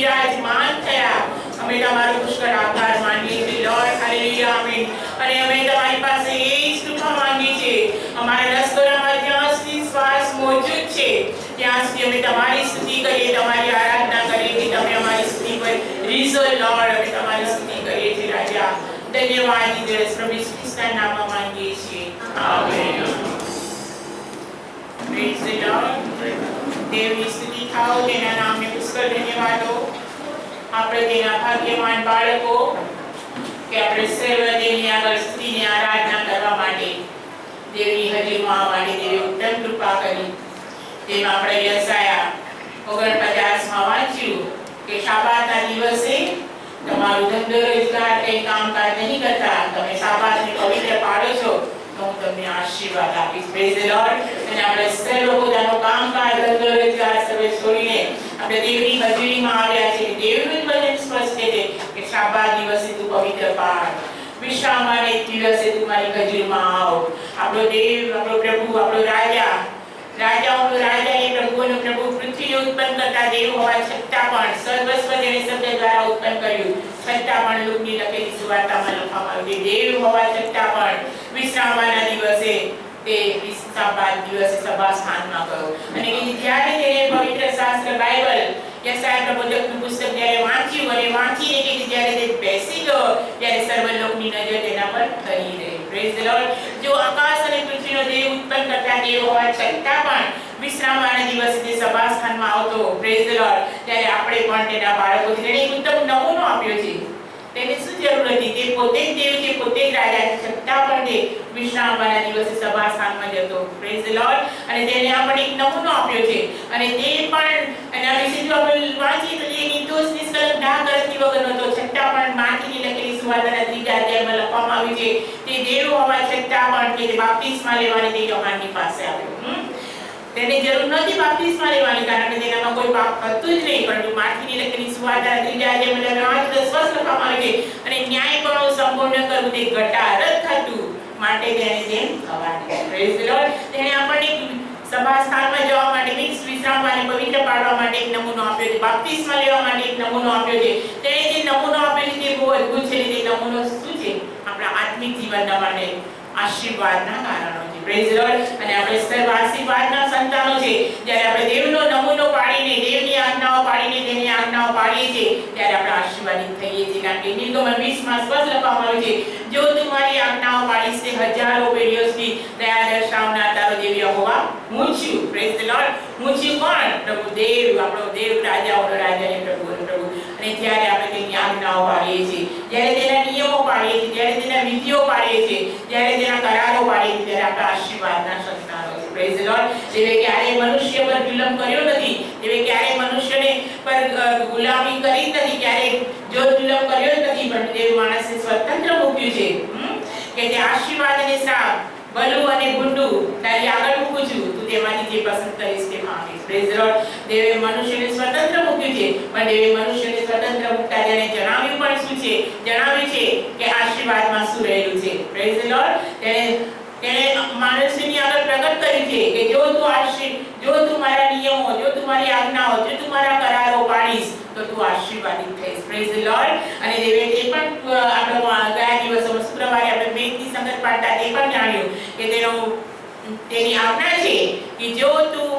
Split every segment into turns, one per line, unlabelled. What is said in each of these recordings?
વિરાજમાન થયા. અમે તમારો પુષ્કળ આભાર માનીએ છીએ લોર્ડ. હાલેલુયા, આમીન. અને અમે તમારી પાસે એ જ કૃપા માંગીએ છીએ, અમારા લશ્કરમાં જ્યાં સુધી શ્વાસ મોજૂદ છે ત્યાં સુધી અમે તમારી સ્તુતિ કરીએ, તમારી આરાધના કરીએ કે તમે અમારી સ્તુતિ પર રીઝો લોર્ડ. અમે તમારી સ્તુતિ કરીએ છીએ રાજા. ધન્યવાદ દિવસ પ્રભુ ઈસુ ખ્રિસ્તના નામમાં માંગીએ છીએ. આમેન. Praise the lord. દેવની સ્તુતિ થાઓ, તેના નામને પુષ્કળ ધન્યવાદો. આપણે તેના ભાગ્યવાન બાળકો કે આપણે સર્વ દેવની આગળ સ્તુતિની આરાધના કરવા માટે, દેવની હજીરમાં આવવા માટે દેવે ઉત્તમ કૃપા કરી. તેમ આપણે યશાયા 49 વાંચ્યું કે શાબાતના દિવસે તમારું ધંધો રોજગાર કંઈ કામકાજ નહીં કરતા, તમે શાબાતને પવિત્ર પાડો છો તો હું તમને આશીર્વાદ આપીશ. Praise the lord. અને આપણે સર્વ પોતાનું કામકાજ ધંધો રોજગાર સર્વે છોડીને આપણે દેવની હજુરીમાં આવ્યા છે. દેવનું વચન સ્પષ્ટ છે કે શાબાત દિવસે તું પવિત્ર પાડ, વિશ્રામવાને દિવસે તું મારી હજુરીમાં આવ. આપણો દેવ, આપણો પ્રભુ, આપણો રાજા, રાજાઓનો રાજા એ પ્રભુઓનો પ્રભુ, પૃથ્વીને ઉત્પન્ન કરતા દેવ હોવા છતાં પણ સર્વસ્વ જેને શબ્દ દ્વારા ઉત્પન્ન કર્યું છતાં પણ લોકની લખેલી સુવાર્તામાં લખવામાં આવ્યું કે દેવ હોવા છતાં પણ વિશ્રામવાના દિવસે તે શાબાત દિવસે સભા સ્થાનમાં ગયો. અને જ્યારે તેને પવિત્ર શાસ્ત્ર બાઇબલ યશાયા પ્રબોધકનું પુસ્તક જ્યારે વાંચ્યું અને વાંચીને કે જ્યારે તે બેસી ગયો ત્યારે સર્વ લોકની નજર તેના પર થઈ રહી. Praise the lord. જો આકાશ અને પૃથ્વીનો દેવ ઉત્પન્ન કરતા દેવ હોવા છતાં પણ વિશ્રામવાના દિવસે તે સભા સ્થાનમાં આવતો, પ્રેઝ ધ લોર્ડ, ત્યારે આપણે પણ તેના બાળકોથી તેને એક ઉત્તમ નમૂનો આપ્યો છે. તેને શું જરૂર હતી? તે પોતે જ દેવ છે, પોતે જ રાજા છે, છતાં પણ તે વિશ્રામવાના દિવસે સભા સ્થાનમાં જતો. Praise the lord. અને તેને આપણે એક નમૂનો આપ્યો છે. અને તે પણ એના વિશે જો આપણે વાંચીએ તો તે નિર્દોષ નિષ્કલંક ડાઘરથી વગરનો હતો, છતાં પણ માટીની લખેલી સુવાર્તાના 3 અધ્યાયમાં લખવામાં આવ્યું છે તે દેવ હોવા છતાં પણ કે તે બાપ્તિસ્મા લેવાની તે યોહાનની પાસે આવ્યો. તેને જરૂર નથી બાપ્તિસ્મા લેવાની, કારણ કે તેનામાં કોઈ પાપ હતું જ નહીં, પરંતુ માટીની લખેલી સુવાર્તાના 3 અધ્યાયમાં સ્પષ્ટ લખવામાં આવે છે અને ન્યાયપણું સંપૂર્ણ કરવું તે ઘટારત હતું, માટે તેને તેમ થવાનું. Praise the lord. તેને આપણને સભા સ્થાનમાં જવા માટે, મીન્સ વિશ્રામવાને પવિત્ર પાડવા માટે એક નમૂનો આપ્યો છે, બાપ્તિસ્મા લેવા માટે એક નમૂનો આપ્યો છે. તેને જે નમૂનો આપ્યો છે તે બહુ અદ્ભુત છે. તે નમૂનો શું છે? આપણા આત્મિક જીવનના માટે આશીર્વાદના કારણો છે. Praise the lord. અને આપણે સર્વ આશીર્વાદના સંતાનો છે. જ્યારે આપણે દેવનો નમૂનો પાડીને, દેવની આજ્ઞાઓ પાડીને તેની આજ્ઞાઓ પાડીએ છીએ ત્યારે આપણે આશીર્વાદિત થઈએ છીએ. કારણ કે નિર્ગમન 20 માં સ્પષ્ટ લખવામાં આવ્યું છે, જો તું મારી આજ્ઞાઓ પાડીશ તે હજારો પેઢીઓ સુધી દયા દર્શાવનાર તારો દેવ યહોવા હું છું. Praise the lord. હું છું કોણ? પ્રભુ દેવ, આપણો દેવ, રાજાઓનો રાજા અને પ્રભુઓનો પ્રભુ. અને જ્યારે આપણે તેની આજ્ઞાઓ પાડીએ છીએ, જ્યારે તેના નિયમો પાડીએ છીએ, જ્યારે તેના વિધિઓ પાડીએ છીએ, જ્યારે તેના કરારો પાડીએ છીએ, ત્યારે આપણે આશીર્વાદના સંતાનો છે. Praise the lord. દેવે ક્યારેય મનુષ્ય પર જુલમ કર્યો નથી, દેવે ક્યારેય મનુષ્યને પર ગુલામી કરી નથી, ક્યારેય જોર જુલમ કર્યો નથી, પણ દેવ માણસને સ્વતંત્ર મૂક્યું છે કે તે આશીર્વાદ અને શ્રાપ, ભલું અને ભૂંડું તારી આગળ મૂકું છું, તું તેમાંથી જે પસંદ કરીશ તે માંગીશ. Praise the lord. દેવે મનુષ્યને સ્વતંત્ર મૂક્યું છે, પણ દેવે મનુષ્યને સ્વતંત્ર મૂકતા તેને જણાવ્યું પણ શું છે? જણાવ્યું છે કે આશીર્વાદમાં શું રહેલું છે. Praise the lord. તેને માણસની આગળ પ્રગટ કર્યું છે કે જો તું મારા નિયમો, જો તું મારી આજ્ઞાઓ, જો તું મારા કરારો પાડીશ તો તું આશીર્વાદિત થઈશ. Praise the lord. અને દેવે તે પણ આપણે ગયા દિવસોમાં શુક્રવારે આપણે મેઘની સંગત પાડતા તે પણ જાણ્યું કે તેની આજ્ઞા છે કે જો તું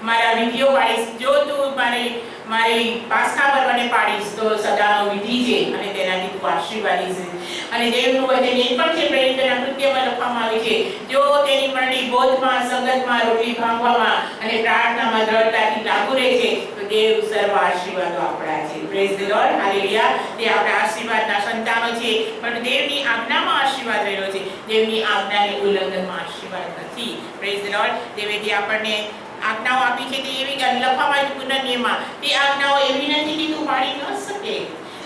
મારા વિધિઓ પાડીશ, જો તું મારી પાસખા પર્વને પાડીશ તો સદાનો વિધિ છે અને તેનાથી તું આશીર્વાદી છે. અને દેવનું વચન એ પણ છે, પ્રેરિતોના કૃત્યમાં લખવામાં આવે છે, જો તેની મંડળી બોધમાં, સંગતમાં, રોટલી ભાંગવામાં અને પ્રાર્થનામાં દ્રઢતાથી લાગુ રહે છે તો દેવ સર્વ આશીર્વાદો આપણા છે. Praise the Lord. હાલેલુયા. તે આપણા આશીર્વાદના સંતાનો છે, પણ દેવની આજ્ઞામાં આશીર્વાદ રહેલો છે, દેવની આજ્ઞાને ઉલ્લંઘનમાં આશીર્વાદ નથી. Praise the lord. દેવે જે આપણને આજ્ઞાઓ આપી છે તે એવી લખવામાં આવી પુનર્નિયમમાં, તે આજ્ઞાઓ એવી નથી કે તું પાડી ન શકે,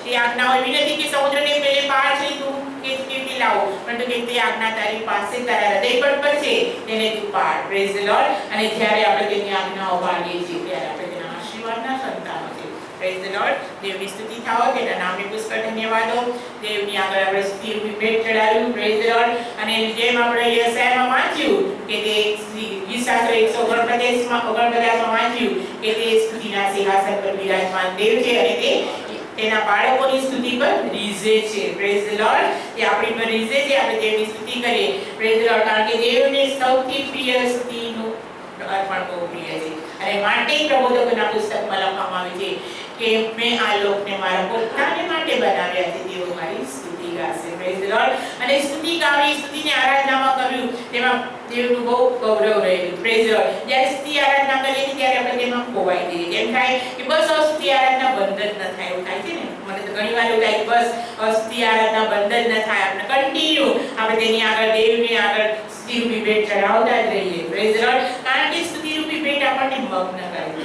તે આજ્ઞાઓ એવી નથી કે સમુદ્રને પેલે પાર થઈ તું કે લાવો, પરંતુ કે તે આજ્ઞા તારી પાસે તારા હૃદય પર છે, તેને તું પાડ. Praise the lord. અને જ્યારે આપણે તેની આજ્ઞાઓ પાડીએ છીએ ત્યારે આપણે તેના આશીર્વાદના સંતાનો છે. Praise the lord. દેવની સ્તુતિ થાઓ, તેના નામને પુષ્કળ ધન્યવાદો. દેવની આગળ આપણે સ્તુતિ ભેટ ચડાવ્યું. Praise the lord. અને જેમ આપણે યશાયામાં વાંચ્યું કે તે ગીતશાસ્ત્ર 149 માં વાંચ્યું કે તે સ્તુતિના સિંહાસન પર બિરાજમાન દેવ છે અને તે તેના બાળકોની સ્તુતિ પર રીઝે છે. Praise the lord. એ આપણી પર રીઝે છે, આપણે દેવની સ્તુતિ કરીએ. Praise the lord. કારણ કે દેવને સૌથી પ્રિય સ્તુતિનું અર્પણ બહુ પ્રિય છે અને માટે પ્રબોધકોના પુસ્તકમાં લખવામાં આવ્યું છે કે મેં આ લોકને મારા પોતાને માટે બનાવ્યા છે, તેઓ મારી સ્તુતિ ગાશે. Praise the lord. અને સ્તુતિ ગાવી, સ્તુતિને આરાધનામાં કર્યું, તેમાં દેવનું બહુ ગૌરવ રહેલું. Praise the lord. જ્યારે સ્તુતિ આરાધના કરીએ છીએ ત્યારે આપણે તેમાં ખોવાઈ જઈએ. એમ થાય કે બસ સ્તુતિ આરાધના બંધ જ ન થાય, એવું થાય છે ને. મને તો ઘણી વાર એવું થાય કે બસ સ્તુતિ આરાધના બંધ જ ન થાય, આપણે કન્ટિન્યુ આપણે તેની આગળ દેવની આગળ સ્તુતિરૂપી ભેટ ચડાવતા જ રહીએ. Praise the lord. કારણ કે સ્તુતિરૂપી ભેટ આપણને મગ્ન કરી દે.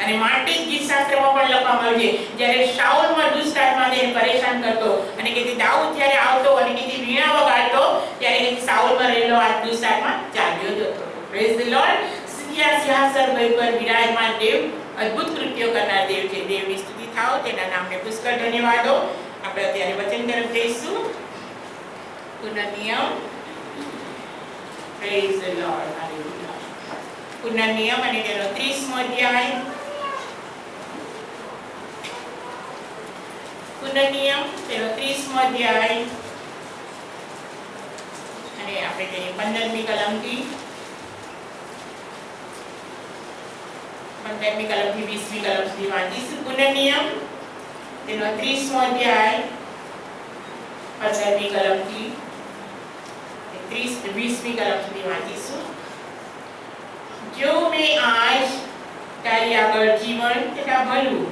અને માટે જ ગીતશાસ્ત્રમાં પણ લખવામાં આવ્યું છે, જ્યારે શાઉલમાં દુષ્ટ આત્મા તેને પરેશાન કરતો અને કે દાઉદ જ્યારે આવતો અને કે વીણા વગાડતો ત્યારે કે શાઉલમાં રહેલો આ દુષ્ટ આત્મા ચાલ્યો જતો. Praise the lord. સિંહાસન પર બિરાજમાન દેવ અદ્ભુત કૃત્યો કરનાર દેવ છે. દેવની સ્તુતિ થાઓ, તેના નામને પુષ્કળ ધન્યવાદો. આપણે અત્યારે વચન તરફ જઈશું. પુનર્નિયમ. Praise the Lord. હાલેલુયા. પુનર્નિયમ અને તેનો 30મો અધ્યાય. પુનર્નિયમ તેનો 30મો અધ્યાય અને આપણે તેની 15મી કલમથી 20મી કલમ સુધી વાંચીશું. પુનર્નિયમ તેનો 30મો અધ્યાય 15મી કલમથી 20મી કલમ સુધી વાંચીશું. જો મેં આજ તારી આગળ જીવન તથા ભલું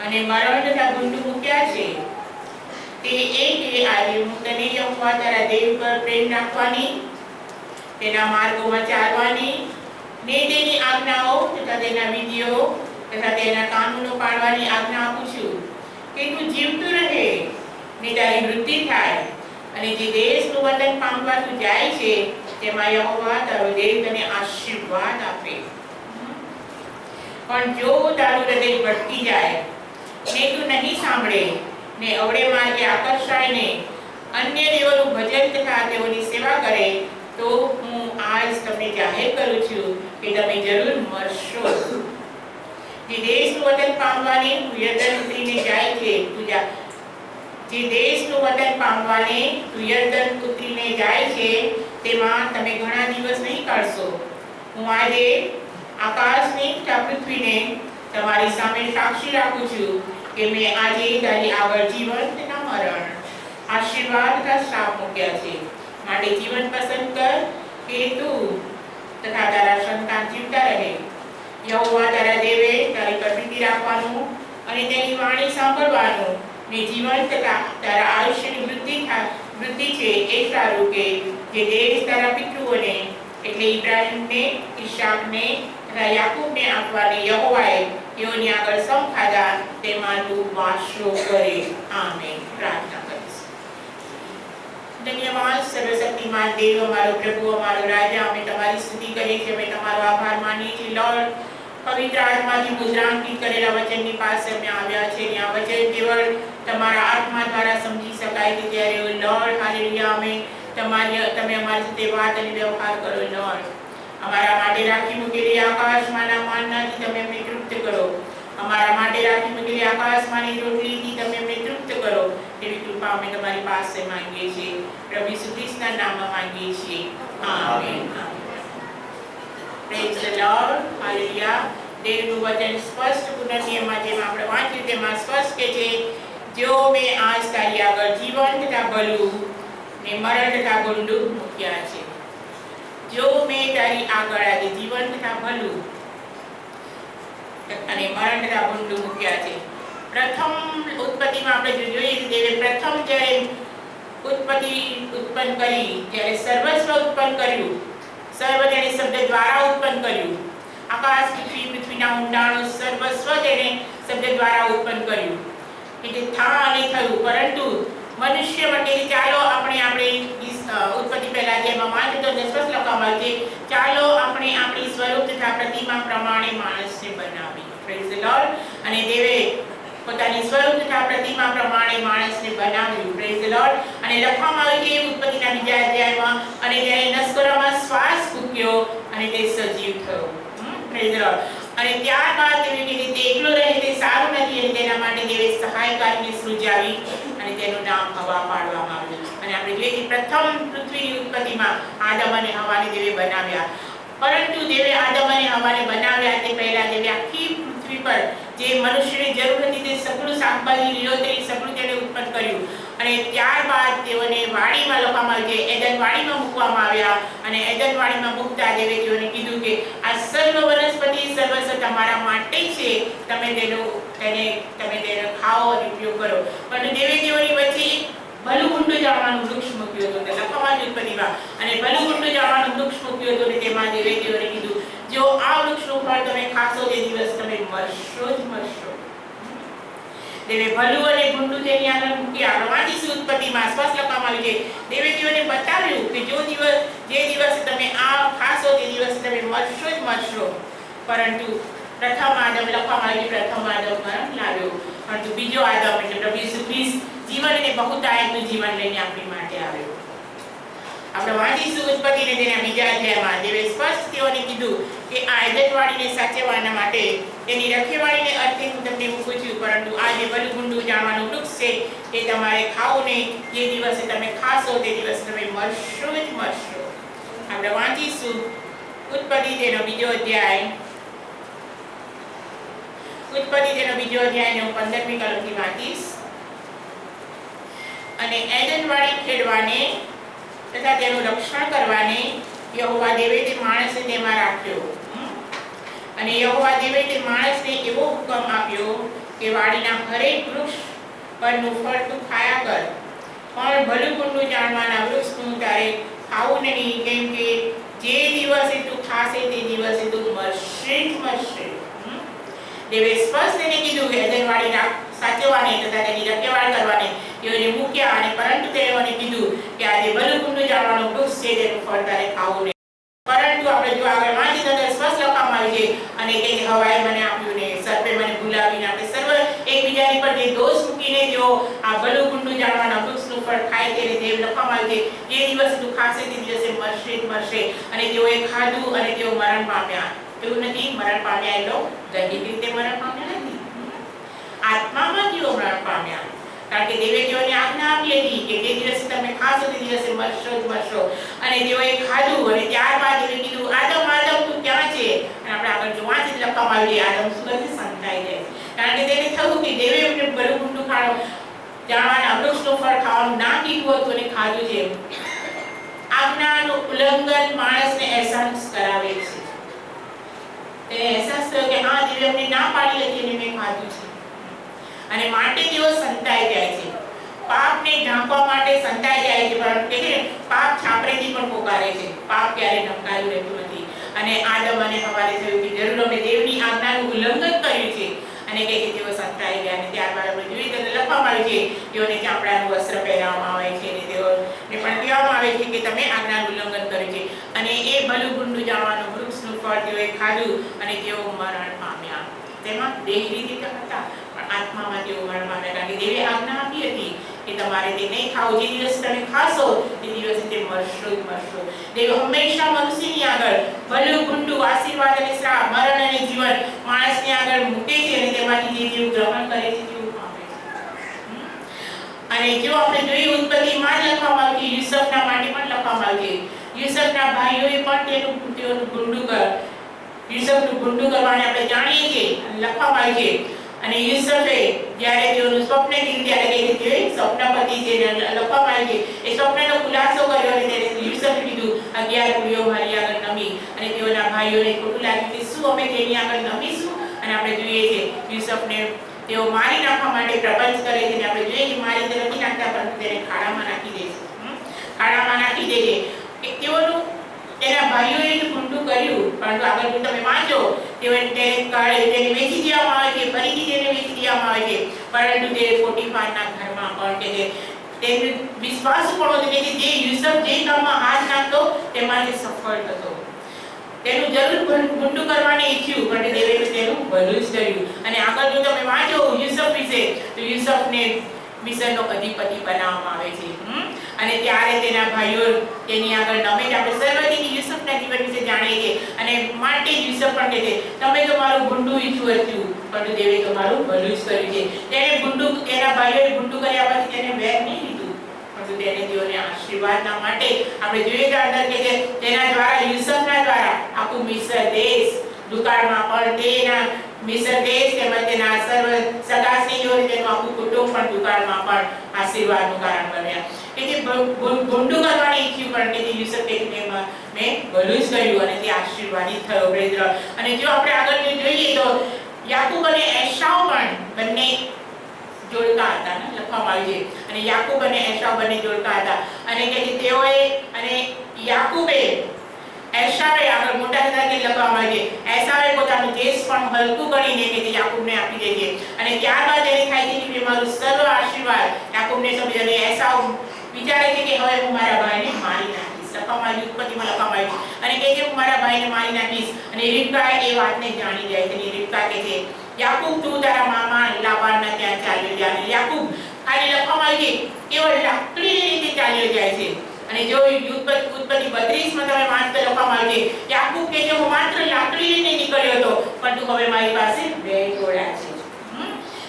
અને મરણ તથા ગુંડું મૂક્યા છે, તે એ કે આજે હું તને યહોવા તારા દેવ પર પ્રેમ રાખવાની, તેના માર્ગોમાં ચાલવાની ને તેની આજ્ઞાઓ તથા તેના વિધિઓ તથા તેના કાનૂનો પાળવાની આજ્ઞા આપું છું, કે તું જીવતું રહે ને તારી વૃદ્ધિ થાય અને જે દેશનું વતન પામવા તું જાય છે તેમાં યહોવા તારો દેવ તને આશીર્વાદ આપે. પણ જો તારું હૃદય ભટકી જાય ને તું નહીં સાંભળે ને અવળે માર્ગે આકર્ષાઈને અન્ય દેવોનું ભજન તથા તેઓની સેવા કરે, તો હું આજ તમને જાહેર કરું છું કે તમે જરૂર મરશો. જે દેશનું વતન પામવાને તું યર્દન ઉતરીને જાય છે, જે દેશનું વતન પામવાને તું યર્દન ઉતરીને જાય છે, તેમાં તમે ઘણા દિવસ નહીં કાઢશો. હું આજે આકાશને તથા પૃથ્વીને તમારી સામે સાક્ષી રાખું છું કે મેં આજે તારી આગળ જીવન તથા મરણ, આશીર્વાદ તથા શ્રાપ મૂક્યા છે. માટે જીવન પસંદ કર કે તું તથા તારા સંતાન જીવતા રહે. યહોવા તારા દેવે તારી પર પ્રીતિ રાખવાનું અને તેની વાણી સાંભળવાનું ને જીવન તથા તારા આયુષ્યની વૃદ્ધિ છે એ સારું કે જે દેશ તારા પિતૃઓને એટલે ઇબ્રાહીમને, ઈશાકને તથા યાકૂબને આપવાને યહોવાએ તેઓની આગળ સમ ખાધા, તેમાં તું વાસો કરે. આમેન. પ્રાર્થના કરીશું. ધન્યવાદ સર્વશક્તિમાન દેવ, અમારો પ્રભુ, અમારો રાજા, અમે તમારી સ્તુતિ કરીએ છીએ, અમે તમારો આભાર માનીએ છીએ. લોર્ડ, પવિત્ર આત્માથી મુદ્રાંકિત કરેલા વચનની પાસે અમે આવ્યા છે. આ વચન કેવળ તમારા આત્મા દ્વારા સમજી શકાય છે. ત્યારે લોર્ડ હાલેલુયા, અમે તમે અમારી સાથે વાત અને વ્યવહાર કરો. લોર્ડ, અમારા માટે રાખી મૂકેલી આકાશમાંના માનનાથી તમે અમને તૃપ્ત કરો. અમારા માટે રાખી મૂકેલી આકાશમાંની રોટલીથી તમે અમને તૃપ્ત કરો. તેવી કૃપા અમે તમારી પાસે માંગીએ છીએ. પ્રભુ ઈસુ ખ્રિસ્તના નામમાં માંગીએ છીએ. Amen. Praise the Lord. Hallelujah. દેવનું વચન સ્પષ્ટ પુનર્નિયમમાં જેમ આપણે વાંચ્યું તેમાં સ્પષ્ટ કે છે, જો મેં આજ તારી આગળ જીવન તથા ભલું ને મરણ તથા ગુંડું મૂક્યા છે. જો મેં તારી આગળ આજે જીવન તથા ભલું અને મરણ તથા ગુંડું મૂક્યા છે. પ્રથમ ઉત્પત્તિમાં આપણે જોઈએ દેવે પ્રથમ જ્યારે ઉત્પત્તિ ઉત્પન્ન કરી, જ્યારે સર્વસ્વ ઉત્પન્ન કર્યું, સર્વ તેને શબ્દ દ્વારા ઉત્પન્ન કર્યું. આકાશ, પૃથ્વીના ઊંડાણો સર્વસ્વ તેને શબ્દ દ્વારા ઉત્પન્ન કર્યું. એટલે થા અને થયું. પરંતુ મનુષ્ય માટે ચાલો આપણે ઉત્પત્તિ પહેલા જેમાં વાંચ્યું તો સ્પષ્ટ લખવામાં આવ્યું છે, ચાલો આપણે આપણી સ્વરૂપ તથા પ્રતિમા પ્રમાણે માણસને બનાવીએ. Praise the lord. અને દેવે પોતાની સ્વરૂપ તથા પ્રતિમા પ્રમાણે માણસને બનાવ્યું. Praise the lord. અને લખવામાં આવ્યું છે ઉત્પત્તિના બીજા અધ્યાયમાં, અને તેને નસકોરામાં શ્વાસ ફૂંક્યો અને અને તે સજીવ થયો. Praise the lord. અને ત્યારબાદ તેવી રીતે એકલો રહે તે સારું નથી અને તેના માટે દેવે સહાયકારીને સૃજાવી અને તેનું નામ હવા પાડવામાં આવ્યું. અને આપણે જોઈએ કે પ્રથમ પૃથ્વીની ઉત્પત્તિમાં આદમ અને હવાને દેવે બનાવ્યા. પરંતુ દેવે આદમ અને હવાને બનાવ્યા તે પહેલા દેવે આખી પૃથ્વી પર જે મનુષ્યની જરૂર હતી તે સગળું શાકભાજી લીલોતરી સગળું તેને ઉત્પન્ન કર્યું. અને ત્યારબાદ તેઓને વાડીમાં લખવામાં આવ્યું છે, એદન વાડીમાં મૂકવામાં આવ્યા. અને એદન વાડીમાં મૂકતા દેવે તેઓને કીધું કે આ સર્વ વનસ્પતિ સર્વસ્વ તમારા માટે છે, તમે તેનો ખાઓ અને ઉપયોગ કરો. પણ દેવે તેઓની વચ્ચે ભલું જાણવાનું વૃક્ષ મૂક્યું હતું, તે લખવામાં ઉત્પત્તિમાં. અને ભલું જાણવાનું વૃક્ષ મૂક્યું હતું અને તેમાં દેવે તેઓને કીધું જો આ વૃક્ષનું ફળ તમે ખાશો તે દિવસ તમે મરશો જ મરશો. દેવે ભલું અને ભૂંડું તેની આગળ મૂક્યા. પ્રમાણિત ઉત્પત્તિમાં સ્પષ્ટ લખવામાં આવ્યું છે, દેવે તેઓને બતાવ્યું કે જે દિવસે તમે આ ખાશો તે દિવસે તમે મરશો જ મરશો. પરંતુ પ્રથમ આદમ લખવામાં આવ્યું, પ્રથમ આદમ મરણ લાવ્યો, પરંતુ બીજો આદમ એટલે પ્રભુ ઈસુ ખ્રિસ્ત જીવન અને બહુતાયકનું જીવન લઈને આપણી માટે આવ્યો. આપણે વાંચીશું ઉત્પત્તિને તેના બીજા અધ્યાયમાં દેવે સ્પષ્ટ તેઓને કીધું કે આ એદનવાડીને સાચવવાના માટે તેની રખેવાળીને અર્થે હું તમને મૂકું છું, પરંતુ આ જે ભલું ભૂંડું જાણવાનું વૃક્ષ છે તે તમારે ખાવું નહીં. જે દિવસે તમે ખાશો તે દિવસે તમે મરશો જ મરશો. આપણે વાંચીશું ઉત્પત્તિ તેનો બીજો અધ્યાય. ઉત્પત્તિ તેનો બીજો અધ્યાય હું 15મી કલમથી વાંચીશ. અને એદનવાડી ખેડવાને તથા તેનું રક્ષણ કરવાને યહોવા દેવે તે માણસને તેમાં રાખ્યો. અને યહોવા દેવે તે માણસને એવો હુકમ આપ્યો કે વાડીના હરેક વૃક્ષ પરનું ફળ તું ખાયા કર, પણ ભલું ભૂંડું જાણવાના વૃક્ષનું તારે ખાવું નહીં, કેમ કે જે દિવસે તું ખાશે તે દિવસે તું મરશે જ મરશે. દેવે સ્પષ્ટ તેને કીધું કે એદનવાડી સાચવવાને તથા તેની રખેવાળ કરવાને તેઓને મૂક્યા. અને પરંતુ તેઓને કીધું કે આ જે ભલું ભૂંડું જાણવાનું વૃક્ષ છે તેનું ફળ તારે ખાવું નહીં. પરંતુ આપણે જો આગળ વાંચી તો સ્પષ્ટ લખવામાં આવ્યું છે, અને તે હવાએ મને આપ્યું ને સર્પે મને ભૂલાવીને આપણે સર્વ એકબીજાની પર જે દોષ મૂકીને તેઓ આ ભલું ભૂંડું જાણવાના વૃક્ષનું ફળ ખાય તેને દેવ લખવામાં આવ્યું છે જે દિવસે તું ખાશે તે દિવસે મરશે જ મરશે. અને તેઓએ ખાધું અને તેઓ મરણ પામ્યા. એવું નથી મરણ પામ્યા એટલો દૈહિક રીતે મરણ પામ્યા નથી, આત્મામાં તેઓ મરણ પામ્યા. કારણ કે દેવે તેઓને આજ્ઞા આપી હતી કે જે દિવસે તમે ખાશો તે દિવસે મરશો જ મરશો. અને તેઓએ ખાધું અને ત્યારબાદ દેવે કીધું આદમ આદમ તું ક્યાં છે? અને આપણે આગળ જો વાંચી લખવામાં આવ્યું આદમ શું કરે સંતાઈ જાય. કારણ કે તેને થયું કે દેવે એમને ભલું ભૂંડું જાણવાના વૃક્ષનું ફળ ખાવાનું ના કીધું હતું અને ખાધું છે. આજ્ઞાનું ઉલ્લંઘન માણસને અહેસાસ કરાવે છે. તેને અહેસાસ થયો કે હા દેવે અમને ના પાડી હતી અને મેં ખાધું છે, અને માટે તેઓ સંતાઈ જાય છે. પાપને ઢાંકવા માટે સંતાઈ જાય છે, પરંતુ કે પાપ છાપરેથી પણ પોકારે છે. પાપ ક્યારે ઢંકાયું રહેતું નથી. અને આદમ અને હવાને થયું કે જરૂર અમે દેવની આજ્ઞાનું ઉલ્લંઘન કર્યું છે, અને કે તેઓ સંતાઈ ગયા. અને ત્યારબાદ આપણે જોઈએ તો લખવામાં આવ્યું છે તેઓને ચામડાનું વસ્ત્ર પહેરાવવામાં આવે છે અને તેઓને પણ કહેવામાં આવે છે કે તમે આજ્ઞાનું ઉલ્લંઘન કર્યું છે. અને એ ભલું ભૂંડું જાણવાનું વૃક્ષનું ફળ તેઓએ ખાધું અને તેઓ મરણ પામ્યા. તેમાં દેહ રીતે હતા પણ આત્મામાં તેઓ મરણ પામ્યા, કારણ કે દેવે આજ્ઞા આપી હતી કે તમારે તે નહીં ખાવું, જે દિવસે તમે ખાશો તે દિવસે તે મરશો જ મરશો. દેવ હંમેશા મનુષ્યની આગળ ભલું ભૂંડું, આશીર્વાદ અને શ્રાપ, મરણ અને જીવન માણસની આગળ મૂકે છે, અને તેમાંથી જે જીવ ગ્રહણ કરે છે તેવું પામે છે. અને જો આપણે જોઈએ ઉત્પત્તિમાં જ લખવામાં આવ્યું છે, યુસુફના માટે પણ લખવામાં આવ્યું છે. યુસુફના ભાઈઓએ પણ તેનું ભૂંડું યુસુફનું ભૂંડું કરવાને આપણે જાણીએ છીએ, લખવામાં આવ્યું છે. અને યુસુફે જ્યારે તેઓનું સ્વપ્ન કીધું ત્યારે તેઓએ સ્વપ્નપતિ જે લખવામાં આવ્યું છે એ સ્વપ્નનો ખુલાસો કર્યો, અને તેને યુસુફે કીધું 11 કુળીઓ મારી આગળ નમી. અને તેઓના ભાઈઓને ખોટું લાગ્યું કે શું અમે તેની આગળ નમીશું? અને આપણે જોઈએ છે યુસુફને તેઓ મારી નાખવા માટે પ્રપંચ કરે છે, અને આપણે જોઈએ કે મારી તરફ નથી નાખતા પરંતુ તેને ખાડામાં નાખી દે છે. ખાડામાં નાખી દે છે. તેઓનું તેના ભાઈઓએ ભૂંડું કર્યું, પરંતુ આગળ જો તમે વાંચો તેને વેચી દેવામાં આવે છે, ફરીથી તેને વેચી દેવામાં આવે છે. પરંતુ તે પોટીફારના ઘરમાં પણ કે તેને વિશ્વાસ પણ હતો કે જે યુસુફ જે કામમાં હાથ નાખતો તેમાં તે સફળ થતો. તેનું જરૂર ભૂંડું કરવાની ઈચ્છ્યું, પણ દેવે તેનું ભલું જ કર્યું. અને આગળ જો તમે વાંચો યુસુફ વિશે તો યુસુફને મિસરનો અધિપતિ બનાવવામાં આવે છે. અને અને ત્યારે તેના ભાઈઓ તેની આગળ નમે છે. આપણે સર્વથી યુસુફના જીવન વિશે જાણીએ છીએ અને માટે યુસુફ પણ કહે છે તમે તો મારું ભૂંડું ઈચ્છું હતું પરંતુ દેવે તો મારું ભલું જ કર્યું છે. તેને ભૂંડું તેના ભાઈઓએ ભૂંડું કર્યા પછી તેને વેર નહીં લીધું પરંતુ તેને તેઓને આશીર્વાદના માટે આપણે જોઈએ તો અંદર કે છે તેના દ્વારા યુસુફના દ્વારા આખું મિસ્ર દેશ દુકાળમાં પણ તેના મિસ્ર દેશ તેમજ તેના સર્વ સગા સ્ત્રીઓ તેનું આખું કુટુંબ પણ દુકાળમાં પણ આશીર્વાદનું કારણ બન્યા. કે ભૂંડું કરવાની ઈચ્છ્યું પણ કે યુસુફ કે મેં ભલું જ કર્યું અને તે આશીર્વાદિત થયો. Praise the lord. અને જો આપણે આગળ જોઈએ તો યાકૂબ અને એસાવ પણ બંને જોડકા હતા ને લખવામાં આવ્યું છે. અને યાકૂબ અને એસાવ બંને જોડકા હતા અને કે તેઓએ અને યાકૂબે એસાવે આગળ મોટા થતા કે લખવામાં આવે છે એસાવે પોતાનું દેશ પણ હલકું કરીને કે યાકૂબને આપી દે છે. અને ત્યારબાદ એને થાય છે કે મારું સર્વ આશીર્વાદ યાકૂબને સમજે અને એસાવ વિચારે છે કે હવે હું મારા ભાઈને મારી નાખીશ. લખવામાં આવ્યું ઉત્પત્તિમાં લખવામાં આવ્યું અને કહે છે હું મારા ભાઈને મારી નાખીશ. અને રિબકા એ વાતને જાણી જાય છે. રિબકા કહે છે યાકૂબ તું તારા મામા લાબાનના ત્યાં ચાલ્યો જા. અને યાકૂબ ખાલી લખવામાં આવ્યું છે કેવળ લાકડીની રીતે ચાલ્યો જાય છે. અને જો ઉત્પત્તિ 32 માં તમે વાંચો લખવામાં આવે છે યાકૂબ કહે છે હું માત્ર લાકડી લઈને નીકળ્યો હતો પરંતુ હવે મારી પાસે બે ઘોડા છે.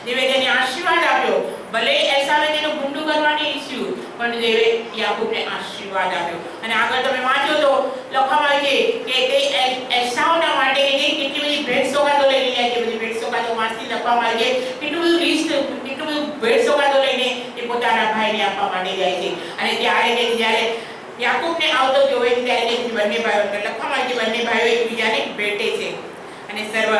દેવે તેને આશીર્વાદ આપ્યો. ભલે એસાવે તેનું ભૂંડું કરવાની ઈચ્છ્યું પણ દેવે યાકૂબને આશીર્વાદ આપ્યો. અને આગળ તમે વાંચો તો લખવામાં આવે છે કે તે એસાવના માટે કેટલી બધી ભેટ સોગાદો લઈને જાય છે. બધી ભેટ સોગાદો વાંચી લખવામાં આવે છે કેટલું બધું લિસ્ટ કેટલું બધું ભેટ સોગાદો લઈને તે પોતાના ભાઈને આપવા માટે જાય છે. અને ત્યારે કે જ્યારે યાકૂબને આવતો જોવે છે ત્યારે કે બંને ભાઈઓ લખવામાં આવે છે બંને ભાઈઓ એકબીજાને ભેટે છે અને સર્વ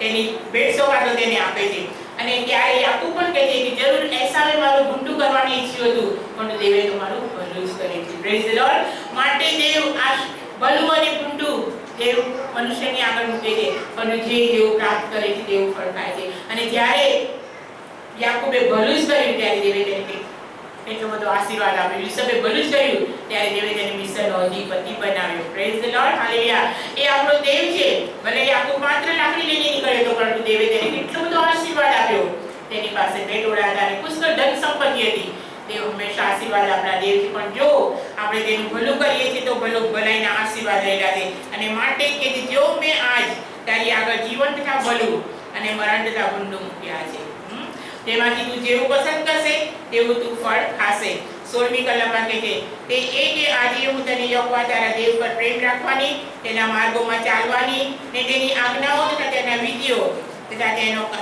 તેની ભેટ સોગાદો તેને આપે છે. અને ત્યારે યાકૂબ પણ કહે છે કે જરૂર એસાવે મારું ભૂંડું કરવાની ઈચ્છ્યું હતું પણ દેવે તો મારું ભલું જ કરે છે. Praise the lord. માટે દેવ ભલું અને ભૂંડું દેવ મનુષ્યની આગળ મૂકે છે પણ જે દેવ પ્રાપ્ત કરે છે તેવું ફળ થાય છે. અને જ્યારે યાકૂબે ભલું જ કર્યું ત્યારે દેવે તેને એટલો બધો આશીર્વાદ આપ્યો. યુસુફે ભલું જ કર્યું ત્યારે દેવે તેને મિસ્રનો અધિપતિ બનાવ્યો. Praise the Lord. હાલેલુયા. એ આપણો દેવ છે. ભલે યાકૂબ માત્ર લાકડી લઈને નીકળ્યો હતો પરંતુ દેવે તેને કેટલો બધો આશીર્વાદ આપ્યો. તેની પાસે બે ઘોડા હતા અને પુષ્કળ ધન સંપત્તિ હતી. દેવ હંમેશા આશીર્વાદ આપણા દેવ છે પણ જો આપણે તેનું ભલું કરીએ છીએ તો ભલાઈના આશીર્વાદ રહેલા છે. અને માટે કે જો મેં આજ તારી આગળ જીવન તથા ભલું અને મરણ તથા ભૂંડું મૂક્યા છે તેમાંથી તું જેવું પસંદ કરશે તેવું તું ફળ ખાશે. 16મી કલમમાં કહે છે તે એ કે આજે હું તને યહોવા તારા દેવ પર પ્રેમ રાખવાની તેના માર્ગોમાં ચાલવાની ને તેની આજ્ઞાઓ તથા તેના વિધિઓ તથા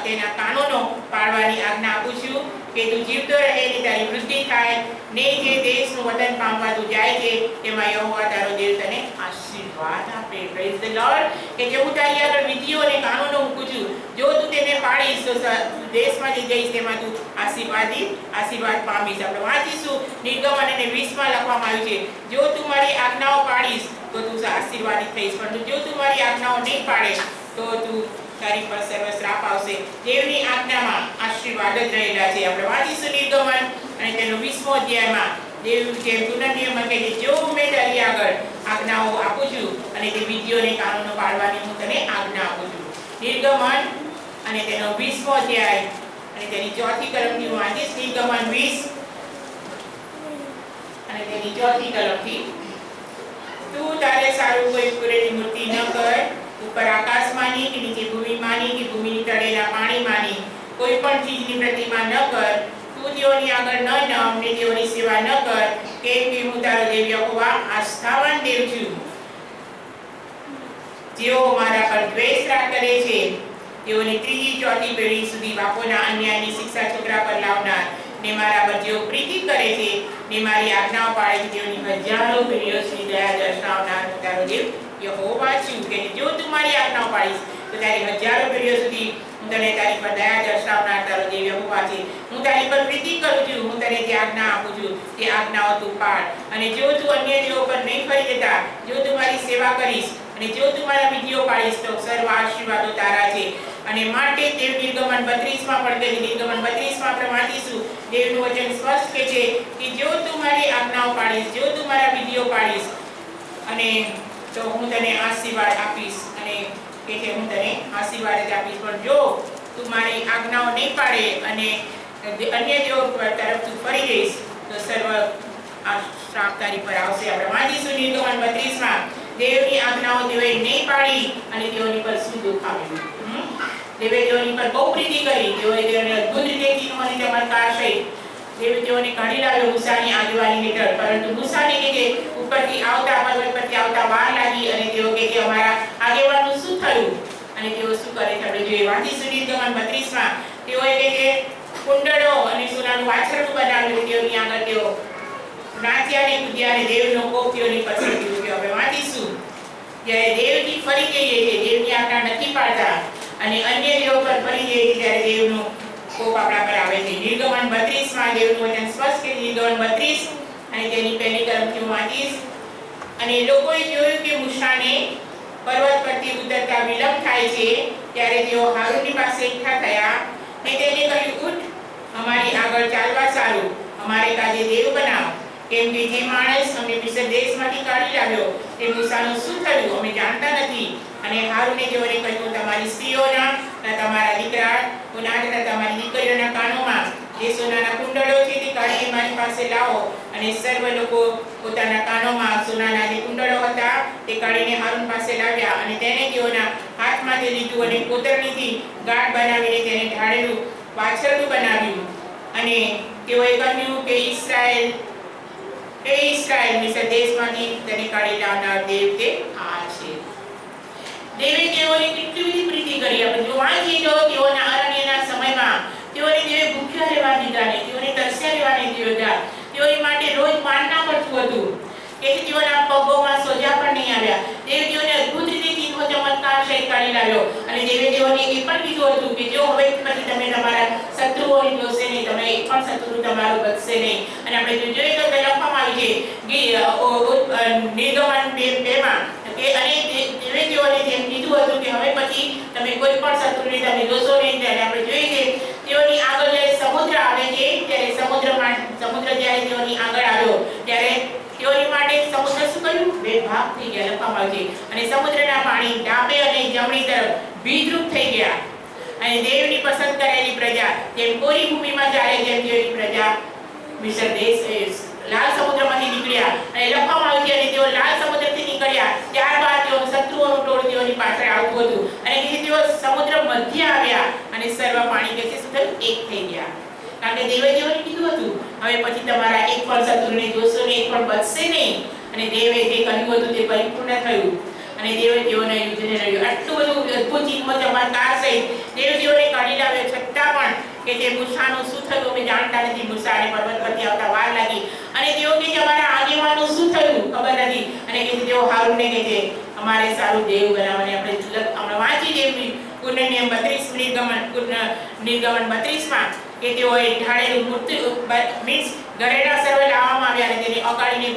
તેના કાનૂનો પાળવાની આજ્ઞા આપું છું કે તું જીવતો રહે ને તારી વૃદ્ધિ થાય ને જે દેશનું વતન પામવા તું જાય છે તેમાં યહોવા તારો દેવ તને આશીર્વાદ આપે. Praise the lord. કે જે હું તારી આગળ વિધિઓ અને કાનૂનો મૂકું છું જો તું તેને પાળીશ તો દેશમાં જે જઈશ તેમાં તું આશીર્વાદ પામીશ. આપણે વાંચીશું નિર્ગમન અને 20 માં લખવામાં આવ્યું છે જો તું મારી આજ્ઞાઓ પાળીશ તો તું આશીર્વાદિત થઈશ પરંતુ જો તું મારી આજ્ઞાઓ નહીં પાળે તો તું તારી પર સર્વ શ્રાપ આવશે. દેવની આજ્ઞામાં આશીર્વાદ જ રહેલા છે. આપણે વાંચીશું નિર્ગમન અને તેનો 20મો અધ્યાયમાં દેવ જે પુનર્નિયમન કહે છે જો મેં તારી આગળ આજ્ઞાઓ આપું છું અને તે વિધિઓ અને કાનૂનો પાળવાની હું તને આજ્ઞા આપું છું. નિર્ગમન અને તેનો 20મો અધ્યાય અને તેની 4થી કલમથી હું વાંચીશ. નિર્ગમન 20 અને તેની 4થી કલમથી તું તારે સારું કોઈ પૂરેની મૂર્તિ ન કર ઉપર આકાશમાંની કે નીચે ભૂમિમાંની કે ભૂમિની તળેલા પાણીમાંની કોઈ પણ ચીજની પ્રતિમા ન કર. તું તેઓની આગળ ન નમ ને તેઓની સેવા ન કર કેમ કે હું તારો દેવ યહોવા આસ્થાવાન દેવ છું જેઓ મારા પર દ્વેષ કરે છે તેઓની ત્રીજી ચોથી પેઢી સુધી બાપોના અન્યાયની શિક્ષા છોકરા પર લાવનાર ને મારા પર જેઓ પ્રીતિ કરે છે ને મારી આજ્ઞાઓ પાળે છે તેઓની હજારો પેઢીઓ સુધી દયા દર્શાવનાર હું તારો દેવ યહોવા છું. કે જો તું મારી આજ્ઞાઓ પાળીશ તો તારી હજારો પેઢીઓ સુધી હું તને તારી પર દયા દર્શાવનાર તારો દેવ યહોવા છે. હું તારી પર પ્રીતિ કરું છું. હું તને જે આજ્ઞા આપું છું તે આજ્ઞાઓ તું પાળ. અને જો તું અન્ય દેવો પર નહીં ફરી જતા જો તું મારી સેવા કરીશ અને જો તું મારા વિધિઓ પાળીશ તો સર્વ આશીર્વાદો તારા છે. અને માટે દેવ નિર્ગમન 32 માં પણ કહે છે. નિર્ગમન 32 માં આપણે વાંચીશું દેવનું વચન સ્પષ્ટ કહે છે કે જો તું મારી આજ્ઞાઓ પાળીશ જો તું મારા વિધિઓ પાળીશ અને તો હું તને આશીર્વાદ આપીશ. અને કે છે હું તને આશીર્વાદ જ આપીશ પણ જો તું મારી આજ્ઞાઓ નહીં પાળે અને અન્ય દેવો તરફ તું ફરી જઈશ તો સર્વ આ શ્રાપતારી પર આવશે. આપણે વાંચીશું નિર્ગમન 32 માં દેવની આજ્ઞાઓ તેઓએ નહીં પાડી અને તેઓની પર શું દુઃખ આવ્યું. દેવે તેઓની પર બહુ પ્રીતિ કરી. તેઓએ તેઓને અદ્ભુત રીતે ચિહ્નો અને ચમત્કાર સહિત દેવે તેઓને કાઢી લાવ્યો મૂસાની આગેવાની હેઠળ. પરંતુ મૂસાને કે ઉપરથી આવતા પર્વત પરથી આવતા વાર લાગી અને તેઓ કે અમારા આગેવાનનું શું થયું અને તેઓ શું કરે છે આપણે જોઈએ. વાંચીશું નિર્ગમન 32 માં તેઓએ કે કુંડળો અને સોનાનું વાછરડું બનાવ્યું. તેઓની આગળ તેઓ નાચ્યા અને કૂદ્યા અને દેવનો કોપ તેઓની પર સળગ્યો. હવે વાંચીશું જ્યારે દેવજી ફરી જઈએ છે, દેવની આજ્ઞા નથી પાડતા અને અન્ય દેવો પર ફરી જઈએ છે ત્યારે દેવનો કોપ આપણા પર આવે છે. નિર્ગમન 32 માં દેવનું વચન સ્પષ્ટ છે. નિર્ગમન 32 અને તેની પહેલી કલમથી હું વાંચીશ. અને લોકોએ જોયું કે મૂસાને પર્વત પરથી ઉતરતા વિલંબ થાય છે ત્યારે તેઓ હારૂનની પાસે એકઠા થયા અને તેને કહ્યું, ઉઠ, અમારી આગળ ચાલવા સારું, અમારે કાજે દેવ બનાવ, કેમ કે જે માણસ અમને મિસ્ર દેશમાંથી કાઢી લાવ્યો તે મૂસાનું શું થયું અમે જાણતા નથી. અને હારૂને તેઓને કહ્યું, તમારી સ્ત્રીઓના અને તમારા દીકરાઓના અને તમારી દીકરીઓના કાનોમાં જે સોનાના કુંડળો છે તે કાઢી મારી પાસે લાવો. અને સર્વ લોકો પોતાના કાનોમાં સોનાના જે કુંડળો હતા તે કાઢીને હારૂન પાસે લાવ્યા અને તેને તેઓના હાથમાંથી લીધું અને કોતરણીથી ગાંઠ બનાવીને તેને ઢાળેલું વાછરડું બનાવ્યું. અને તેઓએ કહ્યું કે ઇસ્રાએલ મિસ્ર દેશમાંથી તેને કાઢી લાવનાર દેવ તે આ છે. દેવે તેઓની કેટલી બધી પ્રીતિ કરી. આપણે જો વાંચીએ તો તેઓના અરણ્યના સમયમાં તેઓને દેવે ભૂખ્યા રહેવા દીધા નહીં, તેઓને તરસ્યા રહેવા નહીં દીધા. તેઓની માટે રોજ માનના પડતું હતું તેથી તેઓના પગોમાં સોજા પણ નહીં આવ્યા. દેવે તેઓને અદ્ભુત રીતે ચિહ્નો ચમત્કાર સહિત કાઢી લાવ્યો. અને દેવે તેઓને એ પણ કીધું હતું કે જો હવે પછી તમે તમારા શત્રુઓને જોશે નહીં, તમે એક પણ શત્રુ તમારો બચશે નહીં. અને આપણે જો જોઈએ તો લખવામાં આવ્યું છે નિર્ગમન 2 માં કે અને દેવે તેઓને જેમ કીધું હતું કે હવે પછી તમે કોઈ પણ શત્રુને તમે જોશો નહીં. ત્યારે આપણે જોઈએ કે તેઓની આગળ જ્યારે સમુદ્ર આવે છે ત્યારે સમુદ્ર જ્યારે તેઓની આગળ આવ્યો ત્યારે તેઓની માટે સમુદ્ર શું કર્યું? બે ભાગ થઈ ગયા લખવામાં આવે છે. અને સમુદ્રના પાણી ડાબે અને જમણી તરફ ભીદ્રુપ થઈ ગયા. અને દેવની પસંદ કરેલી પ્રજા જેમ કોરી ભૂમિમાં ચાલે જેમ તેઓની પ્રજા મિસ્ર દેશ લાલ સમુદ્રમાંથી નીકળ્યા. અને લખવામાં આવ્યું છે અને તેઓ લાલ સમુદ્રથી નીકળ્યા ત્યારબાદ તેઓ શત્રુઓનું ટોળ તેઓની પાછળ આવતું હતું. અને તેઓ સમુદ્ર મધ્ય આવ્યા અને સર્વ પાણી કે શું થયું? એક થઈ ગયા. કારણ કે દેવે તેઓને કીધું હતું હવે પછી તમારા એક પણ શત્રુને જોશો ને એક પણ બચશે નહીં. અને દેવે જે કહ્યું હતું તે પરિપૂર્ણ થયું. અને દેવે તેઓને યુદ્ધને લડ્યું. આટલું બધું અદ્ભુત ચિહ્નો ચમત્કાર સહિત દેવ તેઓને કાઢી લાવ્યો છતાં પણ કે તે મૂસાનું શું થયું અમે જાણતા નથી. મૂસાને પર્વત પરથી આવતા વાર લાગી અને તેઓ કે અમારા આગેવાનનું શું થયું ખબર નથી. અને કે તેઓ હારૂનને કહે છે અમારે સારું દેવ બનાવવાની. આપણે વાંચી દેવી નિર્ગમન 32 માં કે તેઓએ ઢાળેલું મૂર્તિ મીન્સ ઘરેણા સર્વ લાવવામાં આવ્યા અને તેને અકાળીને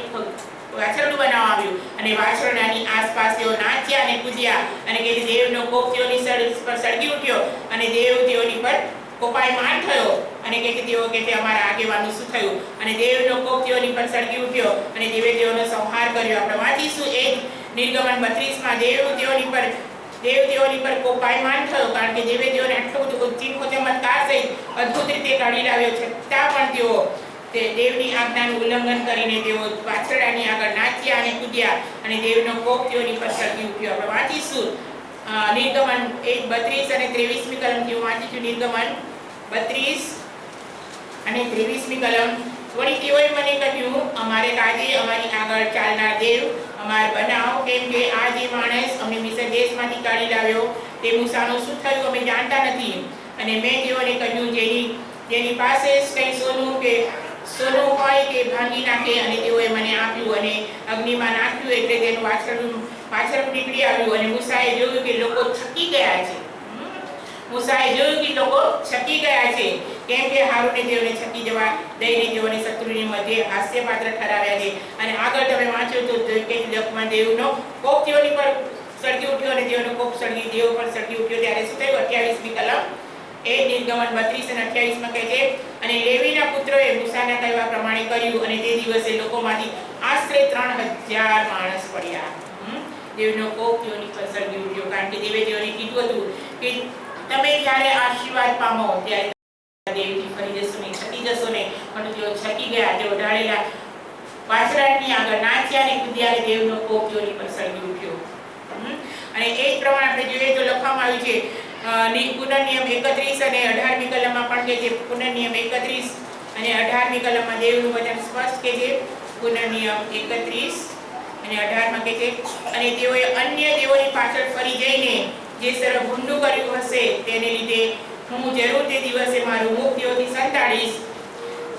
વાછરડું બનાવવામાં આવ્યું. અને વાછરડાની આસપાસ તેઓ નાચ્યા અને કૂદ્યા. અને કે દેવનો કોપ તેઓની પર સળગી ઉઠ્યો અને દેવ તેઓની પર કોપાયમાન થયો. અને કે તેઓ કે અમારા આગેવાનનું શું થયું? અને દેવનો કોપ તેઓની પર સળગી ઉઠ્યો અને દેવે તેઓનો સંહાર કર્યો. આપણે વાંચીશું એ નિર્ગમન 32 માં દેવ તેઓની પર કોપાયમાન થયો. કારણ કે દેવે તેઓને આટલું બધું ચિહ્નો ચમત્કાર સહિત અદ્ભુત રીતે કાઢી લાવ્યો છતાં પણ તેઓ તે દેવની આજ્ઞાનું ઉલ્લંઘન કરીને તેઓ વાછરડાની આગળ નાચ્યા અને કૂદ્યા અને દેવનો કોપ તેઓની પર સળગી ઉઠ્યો. આપણે વાંચીશું નિર્ગમન 32 અને 23મી કલમથી હું વાંચીશું. નિર્ગમન 32 અને 23મી કલમ. વળી તેઓએ મને કહ્યું અમારે કાજે અમારી આગળ ચાલનાર દેવ અમારે બનાવો, કેમ કે આ જે માણસ અમને મિસ્ર દેશમાંથી કાઢી લાવ્યો તે મૂસાનું શું થયું અમે જાણતા નથી. અને મેં તેઓને કહ્યું જેની પાસે કંઈ સોનું હોય તે ભાંગી નાખે. અને તેઓએ મને આપ્યું અને અગ્નિમાં નાખ્યું એટલે તેનું વાછરડું નીકળી આવ્યું. અને મૂસાએ જોયું કે લોકો છકી ગયા છે. કેમ કે હારૂને તેઓને છકી જવા દઈને તેઓને શત્રુની મધ્યે હાસ્યપાત્ર ઠરાવ્યા છે. અને આગળ તમે વાંચો તો કે લખમાં દેવનો કોપ તેઓની પર સળગી ઉઠ્યો અને તેઓનો કોપ દેવ પર સળગી ઉઠ્યો. ત્યારે શું થયું? 28મી કલમ એ નિર્ગમન 32 અને 28 માં કહે છે અને લેવીના પુત્રોએ મૂસાના કહેવા પ્રમાણે કર્યું અને તે દિવસે લોકોમાંથી આશરે 3000 માણસ પડ્યા. દેવનો કોપ તેઓની પર સળગી ઉઠ્યો. કારણ કે દેવે તેઓને કીધું હતું કે તમે જ્યારે આશીર્વાદ પામો ત્યારે દેવથી ફરી જશો નહીં, છકી જશો નહીં. પણ તેઓ છકી ગયા. તેઓ ઢાળેલા વાછરાની આગળ નાચ્યા અને કૂદ્યા અને દેવનો કોપ તેઓની પર સળગી ઉઠ્યો. અને એ જ પ્રમાણે આપણે જોઈએ તો લખવામાં આવ્યું છે પુનર્નિયમ 31 અને 18મી કલમમાં પણ કે છે પુનર્નિયમ 31 અને 18મી કલમમાં દેવનું વચન સ્પષ્ટ કે છે. પુનર્નિયમ 31 અને 18માં કે છે અને તેઓએ અન્ય દેવોની પાછળ ફરી જઈને જે સર્વ ભૂંડું કર્યું હશે તેને લીધે હું જરૂર તે દિવસે મારું મુખ તેઓથી સંતાડીશ.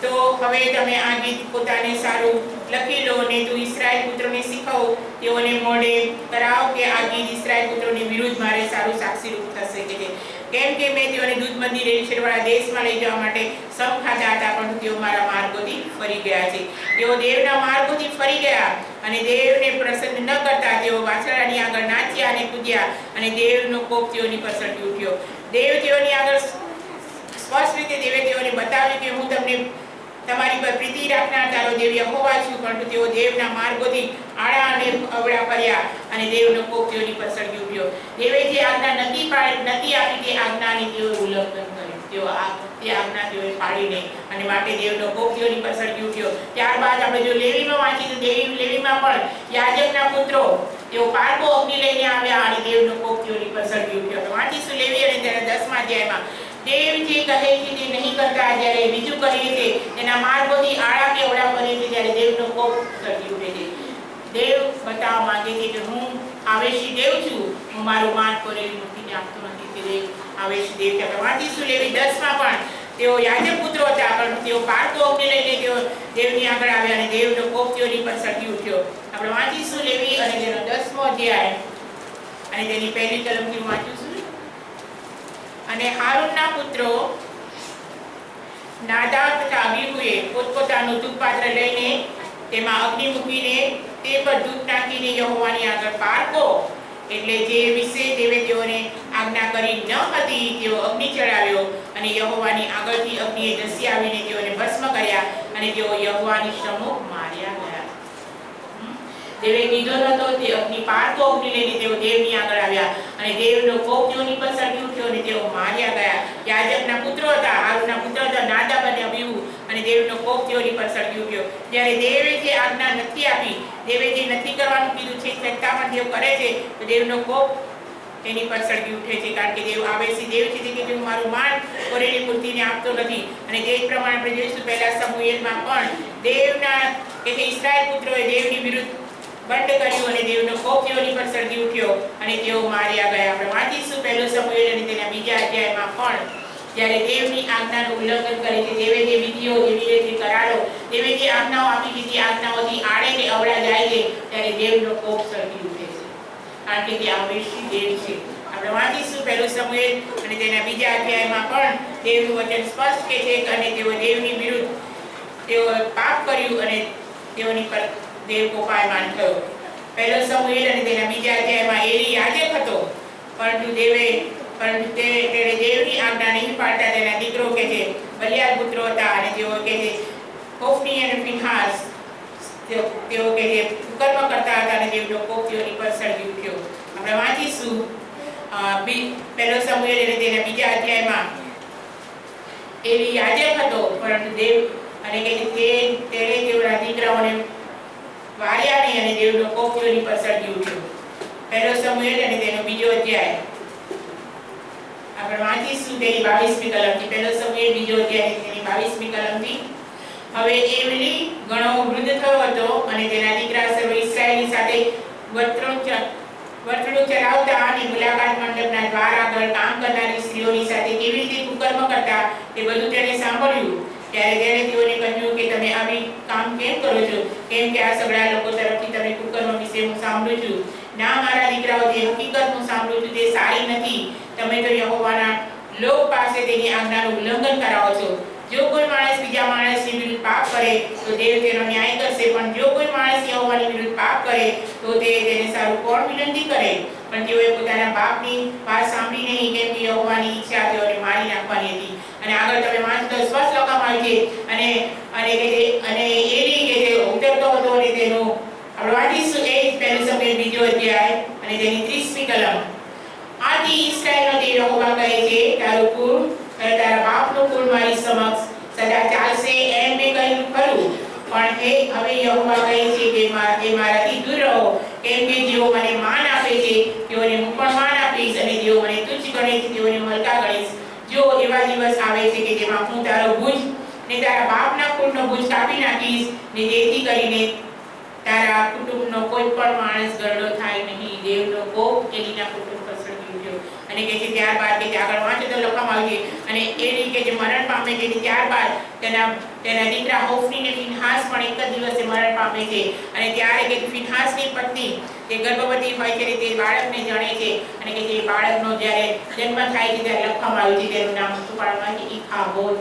તો હવે તમે આ ગીત પોતાને સારું લખી લો અને તું ઈસ્રાયેલ પુત્રોને શીખવ, તેઓને મોઢે કરાવ કે આ ગીત ઈસ્રાયેલ પુત્રોની વિરુદ્ધ મારે સારું સાક્ષીરૂપ થશે કે છે. કેમ કે મેં તેઓને દૂધમંદી રેલશેરવાળા દેશમાં લઈ જવા માટે સમ ખાધા હતા, પણ તેઓ મારા માર્ગોથી ફરી ગયા છે. તેઓ દેવના માર્ગોથી ફરી ગયા અને દેવને પ્રસન્ન ન કરતા તેઓ વાછરડાની આગળ નાચ્યા અને કૂદ્યા અને દેવનો કોપ તેઓની પર સળગી ઉઠ્યો. દેવ તેઓની આગળ સ્પષ્ટ રીતે દેવે તેઓને બતાવ્યું કે હું તમને તમારી પર પ્રીતિ રાખનાર તારો દેવ યહોવા છું, પરંતુ તેઓ દેવના માર્ગોથી આડા અને અવળા કર્યા અને દેવનો કોપ તેઓની પર સળગી ઉઠ્યો. દેવે જે આજ્ઞા નથી આપી તે આજ્ઞાની તેઓએ ઉલ્લંઘન કર્યું. તે આજ્ઞા તેઓએ પાડી નહીં અને માટે દેવનો કોપ તેઓની પર સળગી ઉઠ્યો. ત્યારબાદ આપણે જો લેવીમાં વાંચીએ તો લેવીમાં પણ યાજકના પુત્રો તેઓ પારકો અગ્નિ લઈને આવ્યા અને દેવનો કોપ તેઓની પર સળગી ઉઠ્યો. તો વાંચીશું લેવી અને તેના 10મા અધ્યાયમાં. દેવ જે કહે છે તે નહીં કરતા, જ્યારે બીજું કરીએ છે તેના માર્ગોથી આડા કે અવળા કરીએ છે ત્યારે દેવનો કોપ સળગી ઉઠે છે. દેવ બતાવવા માંગે છે કે હું આવેશી દેવ છું, હું મારું માન કરેલી મૂર્તિને આપતો નથી. તે દેવ આવેશી દેવ છે. આપણે વાંચીશું લેવી 10માં પણ તેઓ યાજક પુત્રો હતા, પરંતુ તેઓ પારકો અગ્નિ લઈને તેઓ દેવની આગળ આવ્યા અને દેવનો કોપ તેઓની પર સળગી ઉઠ્યો. આપણે વાંચીશું લેવી અને તેનો 10મો અધ્યાય અને તેની પહેલી કલમથી વાંચીશું. અને હારૂનના પુત્રો નાદાબ તથા અબીહુએ પોતપોતાનું દૂધ પાત્ર લઈને તેમાં અગ્નિ મૂકીને તે પર દૂધ નાખીને યહોવાની આગળ પારકો એટલે જે વિશે દેવે તેઓને આજ્ઞા કરી ન હતી તેઓ અગ્નિ ચડાવ્યો અને યહોવાની આગળથી અગ્નિએ ધસી આવીને તેઓને ભસ્મ કર્યા અને તેઓ યહોવાની સમ્મુખ માર્યા ગયા. દેવે કીધો નતો તે અગ્નિ પારકો અગ્નિ લઈને તેઓ દેવની આગળ આવ્યા અને દેવનો કોપ તેઓની પર સળગી ઉઠ્યો અને તેઓ માર્યા ગયા. યાજકના પુત્રો હતા, હારૂનના પુત્ર હતા નાદાબ અને અબીહુ, અને દેવનો કોપ તેઓની પર સળગી ઉઠ્યો. જ્યારે દેવે જે આજ્ઞા નથી આપી, દેવે જે નથી કરવાનું કીધું છે છતાં પણ તેઓ કરે છે તો દેવનો કોપ તેની પર સળગી ઉઠે છે. કારણ કે દેવ આવેશી દેવ છે કે હું મારું માન કરેલી મૂર્તિને આપતો નથી. અને તે જ પ્રમાણે આપણે જોઈશું પહેલા સમુએલમાં પણ દેવના કે ઈસ્રાયેલ પુત્રોએ દેવની વિરુદ્ધ બંધ કર્યું અને દેવનો કોપ તેઓની પર સળગી ઉઠ્યો અને તેઓ માર્યા ગયા. આપણે વાંચીશું પહેલું સમુએલ અને તેના બીજા અધ્યાયમાં પણ જ્યારે દેવની આજ્ઞાનું ઉલ્લંઘન કરે છે, દેવે જે વિધિઓ જે કરારો દેવે જે આજ્ઞાઓ આપી છે તે આજ્ઞાઓથી આડે કે અવળા જાય છે ત્યારે દેવનો કોપ સળગી ઉઠે છે. કારણ કે તે આવેશી દેવ છે. આપણે વાંચીશું પહેલું સમુએલ અને તેના બીજા અધ્યાયમાં પણ દેવનું વચન સ્પષ્ટ કે છે અને તેઓ દેવની વિરુદ્ધ તેઓ પાપ કર્યું અને તેઓની પર દેવ કોપાયમાન થયો. પહેલો સમુએલ અને તેના બીજા અધ્યાયમાં એલી યાજક હતો, પરંતુ તેણે દેવની આજ્ઞા નહીં પાડતા તેના દીકરો કે છે બલિયાલ પુત્રો હતા અને તેઓ કે છે હોફની અને ફિનહાસ તેઓ કે છે કર્મ કરતા હતા અને દેવનો કોપ તેઓની પર સળગી ઉઠ્યો. આપણે વાંચીશું પહેલો સમુએલ અને તેના બીજા અધ્યાયમાં. એલી યાજક હતો, પરંતુ દેવ અને કે તેણે તેઓના દીકરાઓને વાર્યા નહીં અને દેવનો કોપ તેઓની પર સળગી ઉઠ્યો. પહેલો સમુએલ અને તેનો બીજો અધ્યાય આપણે વાંચીશું તેની 22મી કલમથી. પહેલો સમુએલ બીજો અધ્યાય તેની 22મી કલમથી. હવે એલી ઘણો વૃદ્ધ થયો હતો અને તેના દીકરા સર્વ ઈસ્રાયેલી સાથે વર્તણું ચલાવતા અને મુલાકાત મંડપના દ્વાર આગળ કામ કરનારી સ્ત્રીઓની સાથે કેવી રીતે કુકર્મ કરતા તે બધું તેણે સાંભળ્યું. ત્યારે તેણે તેઓને કહ્યું કે તમે આવી કામ કેમ કરો છો? કેમ કે આ સગળા લોકો તરફથી તમે કુકર્મ વિશે હું સાંભળું છું. ના મારા દીકરાઓ, જે હકીકત હું સાંભળું છું તે સારી નથી. તમે તો યહોવાના લોક પાસે તેની આજ્ઞાનું ઉલ્લંઘન કરાવો છો. જો કોઈ માણસ બીજા માણસની વિરુદ્ધ પાપ કરે તો દેવ તેનો ન્યાય કરશે, પણ જો કોઈ માણસ યહોવાની વિરુદ્ધ પાપ કરે તો તેને સારું કોણ વિનંતી કરે? પણ તેઓએ પોતાના બાપની વાત સાંભળી નહીં, કેમ કે યહોવાની ઈચ્છા તેઓને મારી નાખવાની હતી. અને આગળ તમે વાંચો તો સ્પષ્ટ લખવામાં આવ્યું છે અને એલી કે જે ઉતરતો હતો અને તેનું આપણે વાંચીશું એ જ પહેલું સમુએલ બીજો અધ્યાય અને તેની 30મી કલમ. આથી ઈસ્રાયેલનો દેવ યહોવા કહે છે, તારું કુળ અને તારા બાપનું કુળ મારી સમક્ષ સદા ચાલશે એમ મેં કહ્યું ખરું. પણ હવે યહોવા કહે છે કે એ મારાથી દૂર રહો, કેમ કે જેઓ મને માન આપે છે તેઓને હું પણ માન આપીશ, અને જેઓ મને તુચ્છ ગણે છે તેઓને હું હલકા ગણીશ. જો એવા દિવસ આવે છે કે જેમાં હું તારો ભુજ ને તારા બાપના કુળનો ભુજ કાપી નાખીશ, ને જેથી કરીને તારા કુટુંબનો કોઈ પણ માણસ ગરડો થાય નહીં. દેવનો કોપ એલીના કુટુંબ પર સળગી ઉઠ્યો. અને કે છે ત્યારબાદ કે આગળ વાંચો તો લખવામાં આવ્યું છે, અને એલી કે જે મરણ પામે છે ત્યારબાદ તેના દીકરા હોફની ને ફિનહાસ પણ એક જ દિવસે મરણ પામે છે. અને ત્યારે કે ફિનહાસની પત્ની તે ગર્ભવતી હોય છે, તે બાળકને જણે છે, અને કે જે બાળકનો જ્યારે જન્મ થાય છે ત્યારે લખવામાં આવ્યું છે તેનું નામ સુપાળમાંથી ઇખાબોદ.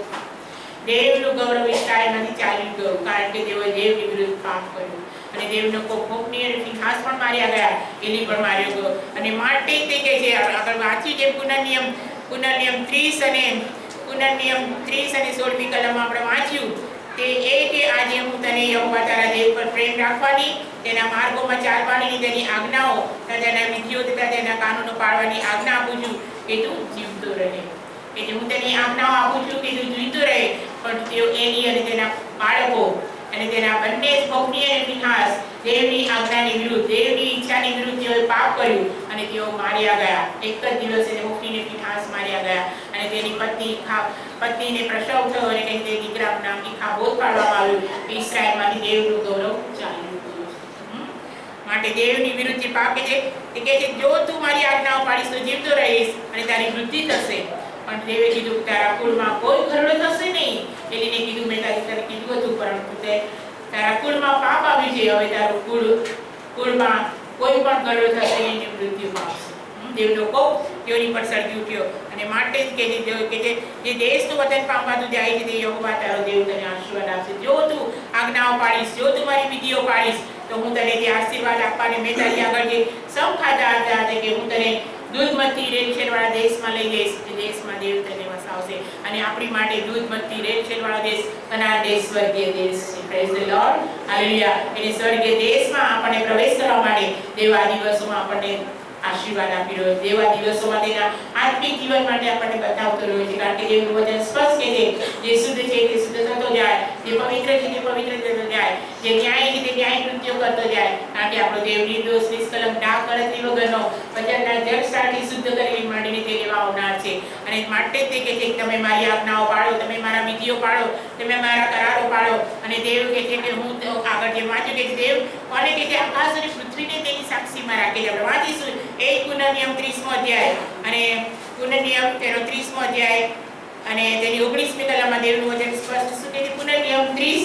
દેવનું ગૌરવ ઇસ્રાએલમાંથી ચાલ્યું ગયું, કારણ કે તેઓએ દેવની વિરુદ્ધ પાપ કર્યું. અને દેવનો કોપ હોફની અને ફિનહાસ પણ માર્યા ગયા, એલી પણ માર્યો ગયો. અને માટે તે કે છે આગળ વાંચ્યું છે પુનર્નિયમ 30 અને 16મી કલમમાં આપણે વાંચ્યું તે એ કે આજે હું તને યહોવા તારા દેવ પર પ્રેમ રાખવાની, તેના માર્ગોમાં ચાલવાની, તેની આજ્ઞાઓ તેના વિધિઓ તથા તેના કાનૂનો પાળવાની આજ્ઞા આપું છું કે તું જીવતો રહે. કે હું તને આજ્ઞાઓ આપું છું કે તું જીવતો રહે. પણ તેઓ એલી અને તેના બાળકો અને તેના બંને હોફની અને ફિનહાસ દેવની આજ્ઞાની વિરુદ્ધ, દેવની ઈચ્છાની વિરુદ્ધ તેઓએ પાપ કર્યું, અને તેઓ માર્યા ગયા. એક જ દિવસે હોફની અને ફિનહાસ માર્યા ગયા. અને તેની પત્નીને પ્રસવ થયો, અને તે દીકરાનું નામ ઇખાબોદ પાડવામાં આવ્યું. ઇસ્રાએલમાંથી દેવનું ગૌરવ ચાલ્યું ગયું. માટે દેવની વિરુદ્ધ જે પાપ છે તે કહે છે જો તું મારી આજ્ઞાઓ પાડીશ તો જીવતો રહીશ અને તારી વૃદ્ધિ થશે. પણ દેવે કીધું તારા કુળમાં કોઈ ગરડો થશે નહીં. એલીને કીધું મેં તારી કીધું હતું, પરંતુ તે તારા કુળમાં પાપ આવ્યું છે, હવે તારું કુળમાં કોઈ પણ ગરડો થશે નહીં, એની મૃત્યુ પામશે. દેવનો કોપ તેઓની પર સળગી ઉઠ્યો. અને માટે જ કે જે દેશનું વતન પામવાનું જાય છે તે યહોવા તારો દેવ તને આશીર્વાદ આપશે. જો તું આજ્ઞાઓ પાડીશ, જો તું મારી વિધિઓ પાડીશ, તો હું તને જે આશીર્વાદ આપવાને મેં તારી આગળ જે સમ ખાધા હતા કે હું તને દૂધમતી રેલશેરવાળા દેશમાં લઈ જઈશ, તે દેશમાં દેવ તને વસાવશે. અને આપણી માટે દૂધમતી રેલશેરવાળો દેશ કનાન દેશ સ્વર્ગીય દેશ છે. Praise the Lord, hallelujah. એટલે સ્વર્ગીય દેશમાં આપણને પ્રવેશ કરવા માટે દેવ આ દિવસોમાં આપણને આશીર્વાદ આપી રહ્યો છે. દેવ આ દિવસોમાં તેના આત્મિક જીવન માટે આપણને બતાવતો રહ્યો છે, કારણ કે દેવનું વચન સ્પષ્ટ કહે છે જે શુદ્ધ છે તે શુદ્ધ થતો જાય, જે પવિત્ર છે તે પવિત્ર થતો જાય, જે ન્યાયી છે તે ન્યાય કૃત્યો કરતો જાય. કારણ કે આપણો દેવ નિર્દોષ નિષ્કલંક ડાઘ કરતરી વગરનો વચનના જળસાથી શુદ્ધ કરી માંડીને તે લેવા આવનાર છે. અને માટે તે કહે છે કે તમે મારી આજ્ઞાઓ પાળો, તમે મારા વિધિઓ પાળો, તમે મારા કરારો પાળો. અને દેવ કહે છે કે હું આગળ જે વાંચ્યું કે દેવ કોને કે છે આકાશ અને પૃથ્વીને તેની સાક્ષીમાં રાખે છે. આપણે વાંચીશું એ પુનર્નિયમ 30મો અધ્યાય અને પુનર્નિયમ તેનો 30મો અધ્યાય અને તેની 19મી કલમમાં દેવનું વચન સ્પષ્ટ શું કહે છે. પુનર્નિયમ 30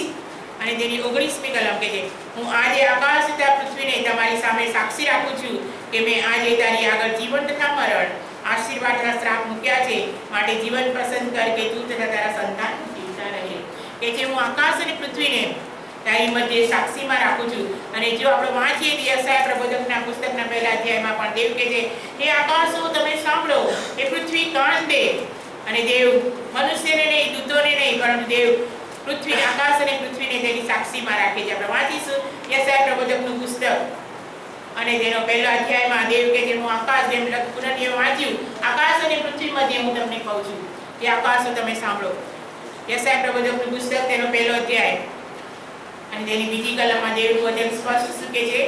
અને તેની 19મી કલમ કહે છે હું આજે આકાશ તથા પૃથ્વીને તમારી સામે સાક્ષી રાખું છું કે મેં આજે તારી આગળ જીવન તથા મરણ, આશીર્વાદ તથા શ્રાપ મૂક્યા છે. માટે જીવન પસંદ કર કે તું તથા તારા સંતાન જીવતા રહે. કે છે હું આકાશ અને પૃથ્વીને તારી મધ્યે સાક્ષીમાં રાખું છું. અને જો આપણે વાંચીએ તો યશાયા પ્રબોધકના પુસ્તકના પહેલા અધ્યાયમાં પણ દેવ કહે છે હે આકાશો તમે સાંભળો, હે પૃથ્વી કાન દે. અને દેવ મનુષ્યને નહીં, દૂતોને નહીં, પરંતુ દેવ પૃથ્વી, આકાશ અને પૃથ્વીને તેની સાક્ષીમાં રાખે છે. આપણે વાંચીશું યશાયા પ્રબોધકનું પુસ્તક અને તેનો પહેલા અધ્યાયમાં દેવ કહે છે હું આકાશ, જેમ પુનર્નિયમ વાંચ્યું, આકાશ અને પૃથ્વી મધ્યે હું તમને કહું છું કે આકાશો તમે સાંભળો. યશાયા પ્રબોધકનું પુસ્તક તેનો પહેલો અધ્યાય અને તેની બીજી કલમમાં દેવનું વચન સ્પષ્ટ શું કહે છે.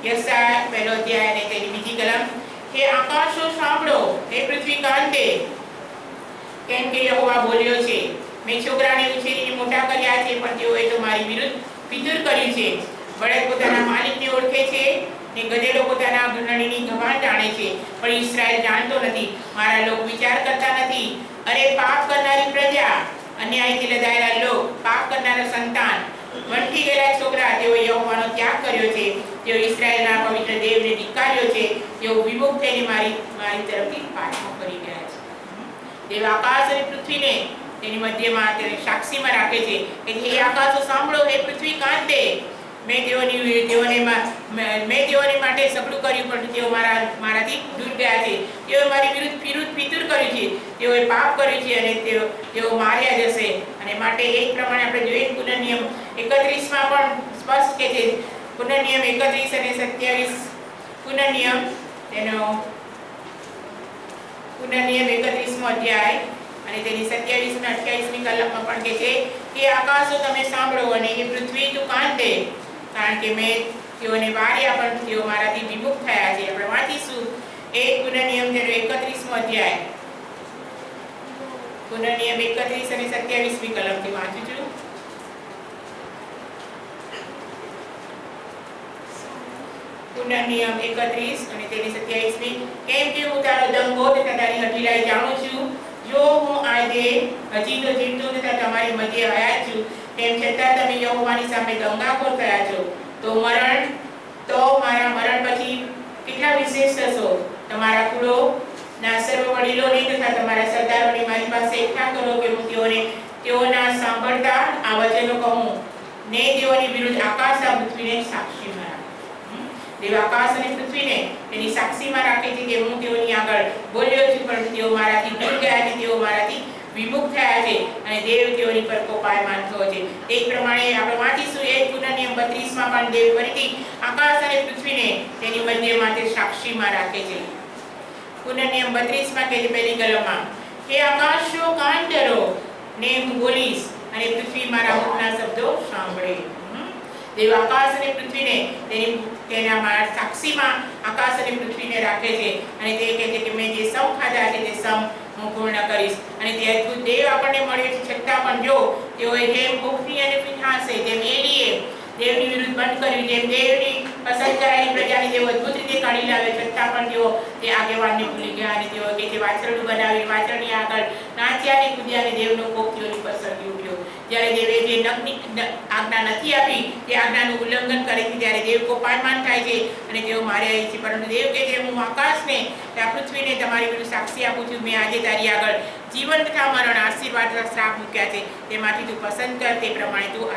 યશાયા પહેલો અધ્યાય અને તેની બીજી કલમ, હે આકાશો સાંભળો, હે પૃથ્વી કાન દે, કેમ કે યહોવા બોલ્યો છે મેં છોકરાને ઉછેરીને મોટા કર્યા છે, પણ તેઓએ તો મારી વિરુદ્ધ ફિતુર કર્યું છે. બળદ પોતાના માલિકને ઓળખે છે ને ગધેડો પોતાના ઘરણીની ગવાણ જાણે છે, પણ ઇસ્રાએલ જાણતો નથી, મારા લોકો વિચાર કરતા નથી. અરે પાપ કરનારી પ્રજા, અન્યાયથી લદાયેલા લોક, પાપ કરનારા સંતાન, વંઠી ગયેલા છોકરા, તેઓ યહોવાનો ત્યાગ કર્યો છે, તેઓ ઇસ્રાએલના પવિત્ર દેવને ધિક્કાર્યો છે, તેઓ વિમુખ થઈને મારી તરફથી પાછા ફરી ગયા છે. દેવ આકાશ અને પૃથ્વીને તેની મધ્યમાં તેને સાક્ષીમાં રાખે છે કે હે આકાશો સાંભળો, હે પૃથ્વી કાન દે. મેં તેઓને માટે સગડું કર્યું, પણ તેઓ મારાથી દૂર ગયા છે. તેઓ મારી વિરુદ્ધ ફિતુર કર્યું છે, તેઓએ પાપ કર્યું છે અને તેઓ માર્યા જશે. અને માટે એ પ્રમાણે આપણે જોઈએ પુનર્નિયમ 31માં પણ સ્પષ્ટ કે છે. પુનર્નિયમ 31 અને 27, પુનર્નિયમ 31મો અધ્યાય અને તેની 27 અને 28મી કલમમાં પણ કહે છે કે આકાશો તમે સાંભળો અને એ પૃથ્વી તું કાન દે, કારણ કે મેં તેઓને વાર્યા પણ તેઓ મારાથી વિમુખ થયા છે. આપણે વાંચીશું એક પુનર્નિયમ 31મો અધ્યાય, પુનર્નિયમ 31 અને 27મી કલમથી વાંચું છું. પુનર્નિયમ 31 અને તેની 27મી. કેમ કે હું તારો દંગો તથા તારી હઠીલાઈ જાણું છું. જો હું આજે હજી તો જીવતો તથા તમારી મધ્યે આવ્યા છું, તેમ છતાં તમે યહોવાની સામે દંગાખોર થયા છો, તો મારા મરણ પછી કેટલા વિશેષ થશો. તમારા કુળોના સર્વ વડીલોને તથા તમારા સરદારોને મારી પાસે એકઠા કરો કે હું તેઓના સાંભળતા આ વચનો કહું ને તેઓની વિરુદ્ધ આકાશ આ પૃથ્વીને સાક્ષીમાં રાખે. દેવ આકાશ અને પૃથ્વીને તેની સાક્ષીમાં રાખે છે કે હું તેઓની આગળ બોલ્યો છું, પરંતુ તેઓ મારાથી દૂર ગયા છે, તેઓ મારાથી વિમુખ થયા છે અને દેવ તેઓની પર કોપાયમાન થયો છે. તે પ્રમાણે આપણે વાંચીશું એક પુનર્નિયમ 32માં પણ દેવ ફરીથી આકાશ અને પૃથ્વીને તેની મધ્યમાં તે સાક્ષીમાં રાખે છે. પુનર્નિયમ 32માં કે પહેલી કલમમાં કે આકાશો કાન ધરો ને હું બોલીશ અને પૃથ્વી મારા મુખના શબ્દો સાંભળે. દેવ આકાશ અને પૃથ્વીને તેના સાક્ષીમાં આકાશ અને પૃથ્વીને રાખે છે અને તે કહે છે કે મેં જે સમ ખાધા છે તે સમ હું પૂર્ણ કરીશ. અને તે અદ્ભુત દેવ આપણને મળ્યો છે, છતાં પણ જો તેઓએ જેમ હોફની અને ફીનહાસે, જેમ એલીએ દેવની વિરુદ્ધ બંધ કર્યું, જેમ દેવની પસંદ કરાયેલી પ્રજાને તેઓ અદ્ભુત રીતે કાઢી લાવે, છતાં પણ તેઓ તે આગેવાનને ભૂલી ગયા અને તેઓ કે વાછરડું બનાવી વાછરડની આગળ નાચ્યા અને કૂદ્યા અને દેવનો કોપ તેઓની પર સળગી ઉઠ્યો. જ્યારે દેવે જે આજ્ઞા નથી આપી તે આજ્ઞાનું ઉલ્લંઘન કરે છે, ત્યારે દેવ કોપાયમાન થાય છે અને તેઓ માર્યા છે. પરંતુ દેવ કે છે હું આકાશને આ પૃથ્વીને તમારી વિરુદ્ધ સાક્ષી આપું છું. મેં આજે તારી આગળ જીવન તથા મરણ, આશીર્વાદ તથા શ્રાપ મૂક્યા છે. તેમાંથી તું પસંદ કર, તે પ્રમાણે તું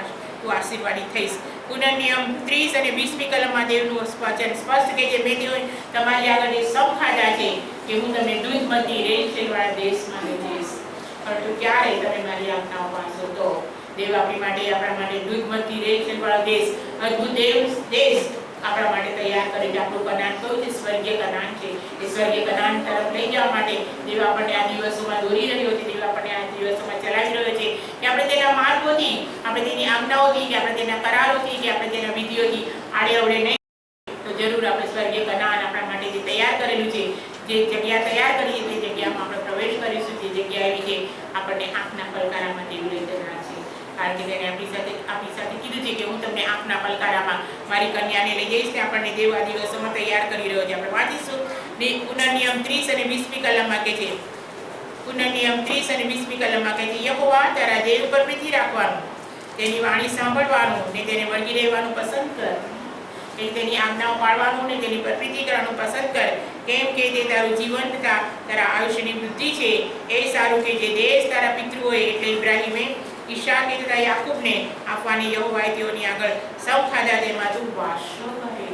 આશીર્વાદી થઈશ. પુનર્નિયમ 30 અને 20મી કલમમાં દેવનું વચન સ્પષ્ટ કે છે મેં તેઓ તમારી આગળ એ સમ ખાધા છે કે હું તમને દૂધમતી રેલવાળા દેશમાં લઈ જઈશ. પરંતુ ક્યારે તમે મારી આજ્ઞાઓ પાળશો તો. દેવ આપણા માટે દૂધમતી રેલવાળો દેશ, અદ્ભુત દેશ આપણા માટે તૈયાર કરે છે. આપણું કનાન કયું છે? સ્વર્ગીય કનાન છે. એ સ્વર્ગીય કનાન તરફ લઈ જવા માટે દેવ આપણને આ દિવસોમાં દોરી રહ્યો છે, દેવ આપણને આ દિવસોમાં ચલાવી રહ્યો છે કે આપણે તેના માર્ગોથી, આપણે તેની આજ્ઞાઓથી, કે આપણે તેના કરારોથી, કે આપણે તેના વિધિઓથી આડે અવડે નહીં, તો જરૂર આપણે સ્વર્ગીય કનાન આપણા માટે જે તૈયાર કરેલું છે, જે જગ્યા તૈયાર કરી છે, તે જગ્યામાં આપણે પ્રવેશ કરીશું. જે જગ્યા એવી છે આપણને આંખના પલકારામાં દેવ લઈ જનાર છે. કારણ કે તેને આપણી સાથે કીધું છે કે હું તમને આંખના પલકારામાં મારી કન્યાને લઈ જઈશ. ને આપણને દેવ આ દિવસોમાં તૈયાર કરી રહ્યો છે. આપણે વાંચીશું પુનર્નિયમ 30 અને 20મી કલમમાં કે છે, પુનર્નિયમ 30 અને 20મી કલમમાં કે છે યહોવા તારા દેવ ઉપર પ્રીતિ રાખવાનું, તેની વાણી સાંભળવાનું ને તેને વળગી રહેવાનું પસંદ કર. તેની આજ્ઞાઓ પાળવાનું ને તેની પર પ્રીતિ કરવાનું પસંદ કર, કેમ કે તે તારું જીવન તથા તારા આયુષ્યની વૃદ્ધિ છે. એ સારું કે જે દેશ તારા પિતૃઓએ એટલે ઇબ્રાહીમે, ઈશાકે તથા યાકૂબને આપવાની યહોવાએ તેઓની આગળ સૌ ખાધા તેમાં તું વાસો કરે.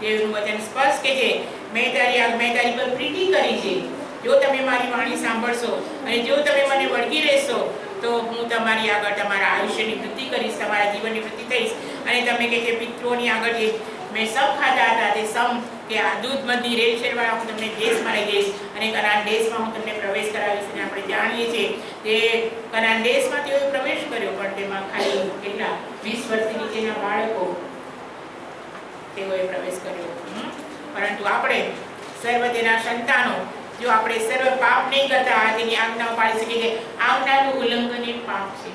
દેવનું વચન સ્પષ્ટ કે છે મેં તારી પર પ્રીતિ કરી છે. જો તમે મારી વાણી સાંભળશો અને જો તમે મને વળગી રહેશો તો હું તમારી આગળ તમારા આયુષ્યની વૃદ્ધિ કરીશ, તમારા જીવનની વૃદ્ધિ થઈશ. અને તમે કે જે પિતૃઓની આગળ જે મેં સમ ખાધા હતા તે સમ કે આ દૂધમતી રેલવાળા હું તમને દેશમાં લઈ જઈશ અને કનાન દેશમાં હું તમને પ્રવેશ કરાવીશ. અને આપણે જાણીએ છીએ કે કનાન દેશમાં તેઓએ પ્રવેશ કર્યો, પણ તેમાં ખાલી કેટલા 20 વર્ષથી નીચેના બાળકો તેઓએ પ્રવેશ કર્યો. પરંતુ આપણે સર્વ તેના સંતાનો, જો આપણે સર્વ પાપ નહીં કરતા, તેની આજ્ઞાઓ પાળી શકીએ છીએ. આજ્ઞાનું ઉલ્લંઘન એ પાપ છે.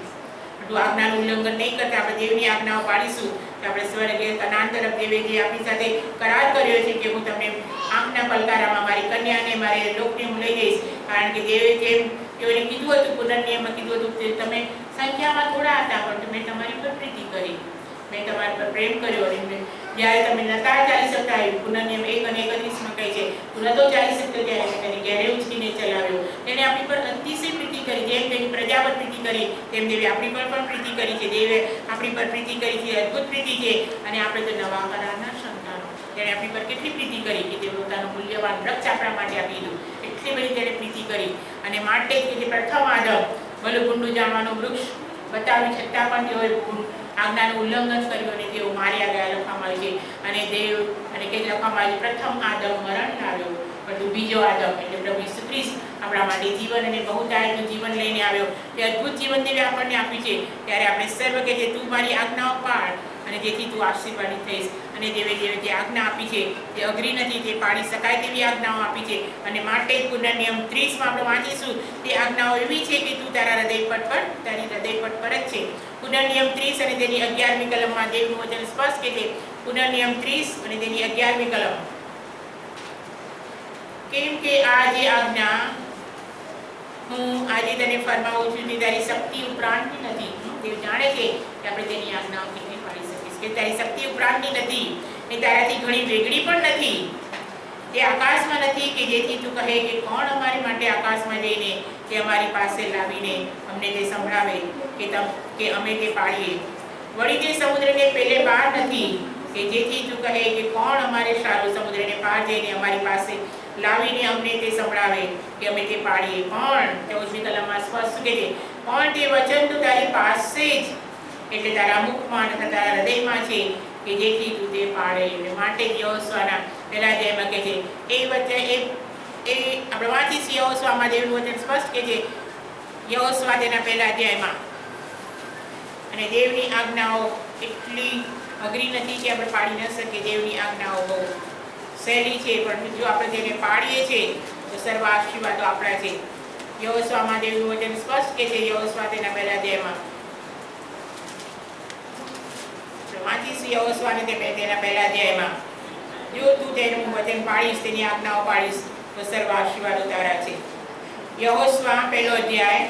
જો આજ્ઞાનું ઉલ્લંઘન નહીં કરતા આપણે દેવની આજ્ઞાઓ પાળીશું તો આપણે સ્વર્ગીય કનાન તરફ દેવે જે આપણી સાથે કરાર કર્યો છે કે હું તમને આંખના પલકારામાં મારી કન્યાને મારી લોકને હું લઈ જઈશ. કારણ કે દેવે જેમ તેઓને કીધું હતું, પુનર્નિયમમાં કીધું હતું કે તમે સંખ્યામાં થોડા હતા પણ તમે તમારી પર પ્રીતિ કરી, મેં તમારા પર પ્રેમ કર્યો. અને જ્યારે તમે નતા ચાલી શકતા, પુનર્નિયમ 1 અને 31માં કહે છે તું નતો ચાલી શકતો ત્યારે તેને ઘેરે ઉચકીને ચલાવ્યો. તેને આપણી પર અતિશય પ્રીતિ કરી, જેમ તેની પ્રજા પર પ્રીતિ કરી તેમ દેવે આપણી પર પણ પ્રીતિ કરી છે. દેવે આપણી પર પ્રીતિ કરી છે, અદ્ભુત પ્રીતિ છે. અને આપણે તો નવા કરારના સંતાનો, તેણે આપણી પર કેટલી પ્રીતિ કરી કે તે પોતાનું મૂલ્યવાન વૃક્ષ આપણા માટે આપી દીધું. એટલી બધી તેણે પ્રીતિ કરી. અને માટે જ કે પ્રથમ આદમ ભલું ભૂંડું જાણવાનું વૃક્ષ બતાવ્યું, છતાં પણ તેઓએ આજ્ઞાનું ઉલ્લંઘન કર્યું અને તેઓ માર્યા ગયા લખવામાં આવે છે. અને દેવ અને કે લખવામાં આવે પ્રથમ આદમ મરણ લાવ્યો પરંતુ બીજો આદમ એટલે પ્રભુ ઈસુ ખ્રિસ્ત આપણા માટે જીવન અને બહુતાયનું જીવન લઈને આવ્યો. તે અદ્ભુત જીવન દેવે આપણને આપ્યું છે. ત્યારે આપણે સર્વ કે જે તું મારી આજ્ઞાઓ પાળ અને જેથી તું આશીર્વાદિત થઈશ. અને દેવે જે આજ્ઞા આપી છે તે અઘરી નથી, તે પાડી શકાય તેવી આજ્ઞાઓ આપી છે. અને માટે પુનર્નિયમ 30માં આપણે વાંચીશું તે આજ્ઞાઓ એવી છે કે તું તારી હૃદયપટ પર જ છે. પુનર્નિયમ 30 અને તેની 11મી કલમમાં દેવનું વચન સ્પષ્ટ કે છે. પુનર્નિયમ 30 અને તેની 11મી કલમ, કેમ કે આ જે આજ્ઞા હું આજે તને ફરમાવું છું તે તારી શક્તિ ઉપરાંતની નથી. તે જાણે છે કે આપણે તેની આજ્ઞાઓ કેવી પાડી શકીશું, કે તારી શક્તિ ઉપરાંતની નથી ને તારાથી ઘણી વેગળી પણ નથી. તે આકાશમાં નથી કે જેથી તું કહે કે કોણ અમારી માટે આકાશમાં જઈને તે અમારી પાસે લાવીને અમને તે સંભળાવે કે અમે તે પાડીએ. વળી તે સમુદ્રને પેલે પાર નથી કે જેથી તું કહે કે કોણ અમારે સારું સમુદ્રને પાર જઈને અમારી પાસે લાવીને અમને તે સંભળાવે કે અમે તે પાડીએ. પણ 14મી કલમમાં સ્પષ્ટ કે છે, પણ તે વચન તો તારી પાસે જ એટલે તારા મુખમાં તથા તારા હૃદયમાં છે કે જેથી તું તે પાડે. માટે યહોશુઆના પહેલા અધ્યાયમાં કે છે એ વચન એ આપણે વાંચીશું. યહોશુઆમાં દેવનું વચન સ્પષ્ટ કે છે. યહોશુઆ તેના પહેલા અધ્યાયમાં. અને દેવની આજ્ઞાઓ એટલી અઘરી નથી કે આપણે પાડી ન શકીએ. દેવની આજ્ઞાઓ બહુ સહેલી છે, પણ જો આપણે તેને પાડીએ છીએ તો સર્વ આશીર્વાદો આપણા છે. યહોશુઆમાં દેવનું વચન સ્પષ્ટ કે છે. યહોશુઆ તેના પહેલા અધ્યાયમાં વાંચીશું. યહોશુઆને તેના પહેલા અધ્યાયમાં, જો તું તેનું વચન પાડીશ, તેની આજ્ઞાઓ પાડીશ તો સર્વ આશીર્વાદો તારા છે. યહોશુઆ પહેલો અધ્યાય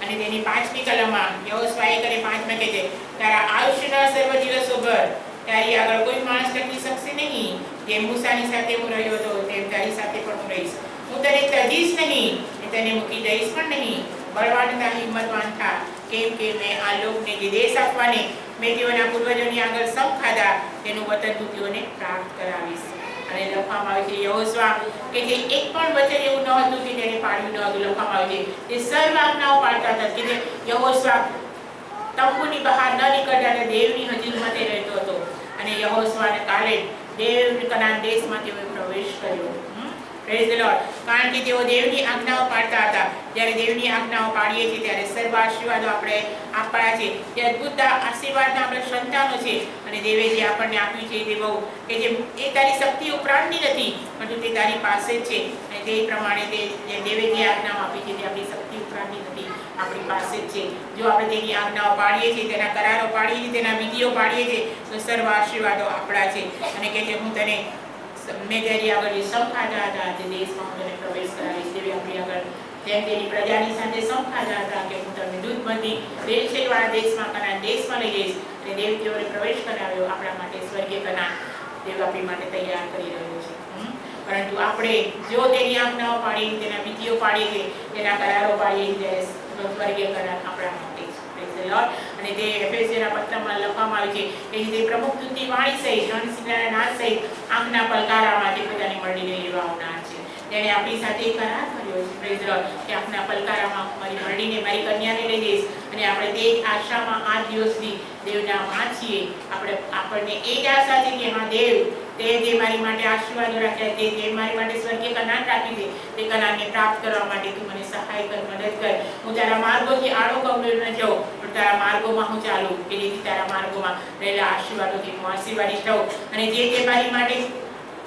અને તેની 5મી કલમમાં યહોશુઆ 1 અને 5માં કહે છે, તારા આયુષ્યના સર્વ દિવસો ભર તારી આગળ કોઈ માણસ ટકી શકશે નહીં. જેમ મૂસાની સાથે હું રહ્યો હતો તેમ તારી સાથે પણ હું રહીશ. હું તને ત્યજીશ નહીં ને તને મૂકી દઈશ પણ નહીં. બળવાન તથા હિંમતવાન થા, કેમ કે મેં આ લોકને જે દેશ આપવાને મેં તેઓના પૂર્વજોની આગળ સમ ખાધા તેનું વતન તું તેઓને પ્રાપ્ત કરાવીશ. અને લખવામાં આવે છે યહોશુઆ કે જે એક પણ વચન એવું ન હતું કે તેને પાડ્યું ન હતું. લખવામાં આવે છે તે સર્વ આજ્ઞાઓ પાડતા હતા. કે યહોશુઆ તંબુની બહાર ન નીકળતા અને દેવની હજુરીમાં તે રહેતો હતો. અને યહોશુઆને કાલે દેવ કનાન દેશમાં તેઓએ પ્રવેશ કર્યો. Praise the lord. કારણ કે તેઓ દેવની આજ્ઞાઓ પાડતા હતા. જ્યારે દેવની આજ્ઞાઓ પાડીએ છીએ ત્યારે સર્વ આશીર્વાદો આપણે આપણા છે. તે અદ્ભુત આશીર્વાદના આપણે સંતાનો છે. અને દેવે જે આપણને આપ્યું છે તે બહુ કે જે એ તારી શક્તિ ઉપરાંતની નથી, પરંતુ તે તારી પાસે જ છે. અને તે પ્રમાણે તે દેવે જે આજ્ઞાઓ આપી છે તે આપણી શક્તિ ઉપરાંતની નથી, આપણી પાસે જ છે. જો આપણે તેની આજ્ઞાઓ પાડીએ છીએ, તેના કરારો પાડીએ છીએ, તેના વિધિઓ પાડીએ છીએ તો સર્વ આશીર્વાદો આપણા છે. અને કે છે હું તને મેં તેની આગળ જે સમ ખાધા હતા તે દેશમાં હું તને પ્રવેશ કરાવીશ. તેવી આપણી આગળ જેમ તેની પ્રજાની સાથે સમ ખાધા હતા કે હું તમને દૂધબંધી દેશવાળા દેશમાં કનાન દેશમાં લઈ જઈશ. અને દેવ તેઓને પ્રવેશ કરાવ્યો. આપણા માટે સ્વર્ગીય કનાન દેવ આપણી માટે તૈયાર કરી રહ્યો છે. પરંતુ આપણે જો તેની આજ્ઞાઓ પાડીએ, તેના વિધિઓ પાડીએ છીએ, તેના કરારો પાડીએ ત્યારે સ્વર્ગીય કનાન આપણા માટે છે. અને તે એફેસીના પત્રમાં લખવામાં આવે છે કે તે પ્રમુખ દૂતની વાણી સહિત રણસિંહના નાદ સહિત આંખના પલકારામાંથી પોતાની મળીને લેવા આવનાર છે. તેણે આપણી સાથે કરાર કર્યો છે. પ્રેઝ ધ લોર્ડ કે આંખના પલકારામાં મારી મળીને મારી કન્યાને લઈ જઈશ. અને આપણે તે જ આશામાં આ દિવસથી દેવના માં છીએ. આપણને એ જ આશા છે કે હા દેવ તે જે મારી માટે આશીર્વાદો રાખ્યા, તે મારી માટે સ્વર્ગીય કનાન રાખ્યું છે, તે કનાનને પ્રાપ્ત કરવા માટે તું મને સહાય કર, મદદ કર. હું તારા માર્ગોથી આડો કવડો ન જાઉં, પણ તારા માર્ગોમાં હું ચાલું કે જેથી તારા માર્ગોમાં રહેલા આશીર્વાદોથી હું આશીર્વાદિત થાઉં. અને જે તે મારી માટે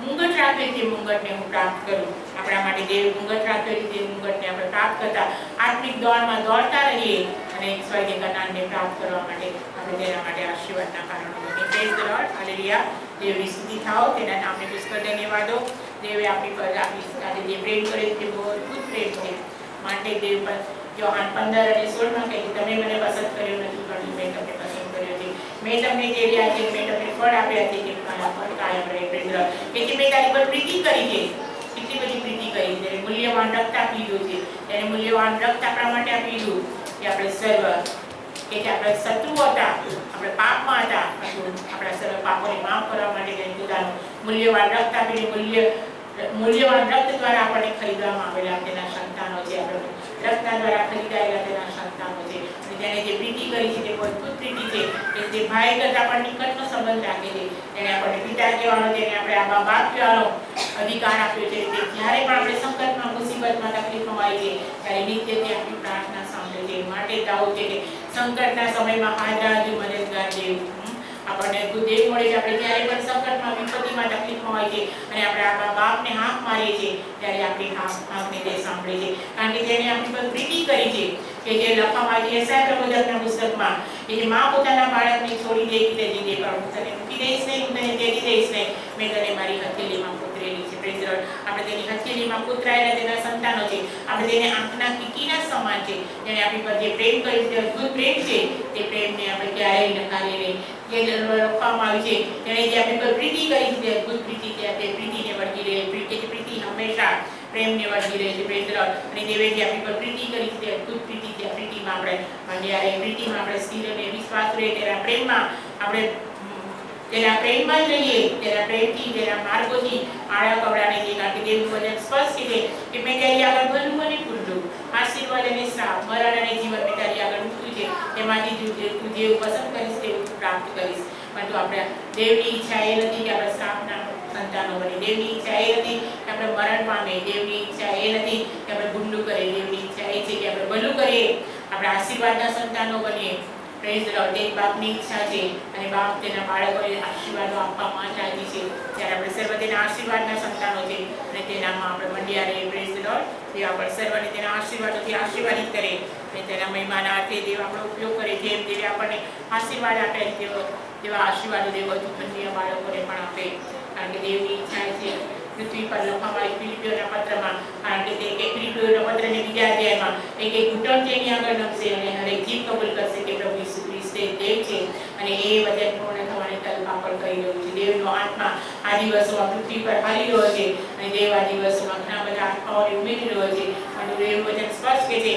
મુંગટ રાખે તે મુંગટને હું પ્રાપ્ત કરું. આપણા માટે દેવ મુંગટ રાખેલી તે મુંગટને આપણે પ્રાપ્ત કરતા આત્મિક દોડમાં દોડતા રહીએ અને સ્વર્ગીય કનાનને પ્રાપ્ત કરવા માટે આપણે તેના માટે આશીર્વાદના કારણો બનીએ. Praise the Lord. હાલેલુયા. દેવની સ્તુતિ થાઓ. તેના નામને પુષ્કળ ધન્યવાદો. દેવે આપણી પર આપણી સાથે જે પ્રેમ કરે તે બહુ અદ્ભુત પ્રેમ છે. માટે દેવ પર યોહાન 15 અને 16માં કહે છે તમે મને પસંદ કર્યો નથી, પણ મેં તમને પસંદ કર્યો છે. મેં તમને જે રહ્યા છે, મેં તમને ફળ આપ્યા છે કે મારા ફળ કાયમ રહે. Praise the lord. કે મેં તારી પર પ્રીતિ કરી છે, કેટલી બધી પ્રીતિ કરી છે. મૂલ્યવાન રક્ત આપી દીધું છે. તેને મૂલ્યવાન રક્ત આપણા માટે આપી દીધું કે આપણે સર્વ કે આપણે શત્રુ હતા, આપણે પાપમાં હતા, આપણા સર્વ પાપોને માફ કરવા માટે તેને પોતાનું મૂલ્યવાન રક્ત આપીને મૂલ્યવાન રક્ત દ્વારા આપણને ખરીદવામાં આવેલા તેના સંતાનો છે. આપણે રક્તના દ્વારા ખરીદાયેલા તેના સંતાનો છે. અને તેણે જે પ્રીતિ કરી છે તે બહુ અદ્ભુત પ્રીતિ છે કે જે ભાઈ કરતા પણ નિકટનો સંબંધ રાખે છે. તેણે આપણને પિતા કહેવાનો, તેને આપણે આબા બાપ કહેવાનો અધિકાર આપ્યો છે. તે જ્યારે પણ આપણે સંકટમાં, મુસીબતમાં, તકલીફમાં હોય છે ત્યારે નિત્ય તે આપણી પ્રાર્થના સાંભળે છે. માટે દાઉદ છે કે સંકટના સમયમાં હાજર મદદગાર દેવ આપણને અદ્ભુત દેવ મળે છે. આપણે જ્યારે પણ સંકટમાં, વિપત્તિમાં, તકલીફમાં હોય છે અને આપણે આપણા બાપને હાંક મારીએ છીએ ત્યારે આપણી હાંકને તે સાંભળે છે. કારણ કે તેણે આપણી પર પ્રીતિ કરી છે કે જે લખવામાં આવે છે યશાયા પ્રબોધકના પુસ્તકમાં કે જે માં પોતાના બાળકને છોડી દે કે તેજી દે, પણ હું તને મૂકી દઈશ નહીં, હું તને તેજી દઈશ નહીં, મેં તને મારી હથેળીમાં પુત્રેલી છે. Praise the lord. આપણે તેની હથેળીમાં પુત્રાયેલા તેના સંતાનો છે. આપણે તેને આંખના કીકીના સમાન છે. જેણે આપણી પર જે પ્રેમ કર્યો છે, અદ્ભુત પ્રેમ છે, તે પ્રેમને આપણે ક્યારેય નકારીએ નહીં. જે લખવામાં આવ્યું છે તેણે જે આપણી પર પ્રીતિ કરી છે તે અદ્ભુત પ્રીતિ છે. તે પ્રીતિને વળગી રહે. પ્રીતિ હંમેશા પ્રેમને વળગી રહે છે. Praise the lord. અને દેવે જે આપણી પર પ્રીતિ કરી છે તે અદ્ભુત પ્રીતિ છે. આ પ્રીતિમાં આપણે માંડ્યા રહે, પ્રીતિમાં આપણે સ્થિર અને વિશ્વાસ રહે, તેના પ્રેમમાં આપણે તેના પ્રેમમાં જ રહીએ, તેના પ્રેમથી, તેના માર્ગોથી આળા કવડાને જે. કારણ કે દેવનું વચન સ્પષ્ટ છે કે મેં તારી આગળ ભલું અને કુંડું, આશીર્વાદ અને શ્રાપ, મરણ અને જીવન મેં તારી આગળ મૂક્યું છે. તેમાંથી તું જેવું પસંદ કરીશ તેવું પ્રાપ્ત કરીશ. પરંતુ આપણે દેવની ઈચ્છા એ નથી કે આપણે શ્રાપના સંતાનો બને. દેવની ઈચ્છા એ નથી કે આપણે મરણ પામે. દેવની ઈચ્છા એ નથી કે આપણે ગુંડું કરીએ. દેવની ઈચ્છા એ છે કે આપણે ભલું કરીએ, આપણે આશીર્વાદના સંતાનો બનીએ. Praise the lord. તે બાપની ઈચ્છા છે અને બાપ તેના બાળકોને આશીર્વાદો આપવામાં રાજી છે. ત્યારે આપણે સર્વ તેના આશીર્વાદના સંતાનો છે અને તેનામાં આપણે મંડ્યા રહીએ. Praise the lord. દેવ આપણે સર્વને તેના આશીર્વાદોથી આશીર્વાદિત કરે અને તેના મહિમાના અર્થે દેવ આપણો ઉપયોગ કરે. જેમ દેવે આપણને આશીર્વાદ આપે તેવા આશીર્વાદો દેવ હજુ અન્ય બાળકોને પણ આપે. કારણ કે દેવની ઈચ્છા છે પૃથ્વી પર લખવામાં આવી ફિલિપીઓના પત્રમાં. કારણ કે તે ફિલિપીઓના પત્રને બીજા અધ્યાયમાં એક ઘૂંટણ તેની આગળ નમશે અને હરેક જીભ કબૂલ કરશે કે પ્રભુ ઈસુ ખ્રિસ્ત દેવ છે અને એ વચન પૂર્ણ થવાની તલપાપડ કરી રહ્યું છે. દેવનો આત્મા આ દિવસોમાં પૃથ્વી પર હાલી રહ્યો છે અને દેવ આ દિવસોમાં ઘણા બધા આત્માઓને ઉમેરી રહ્યો છે. અને દેવ વચન સ્પષ્ટ કે છે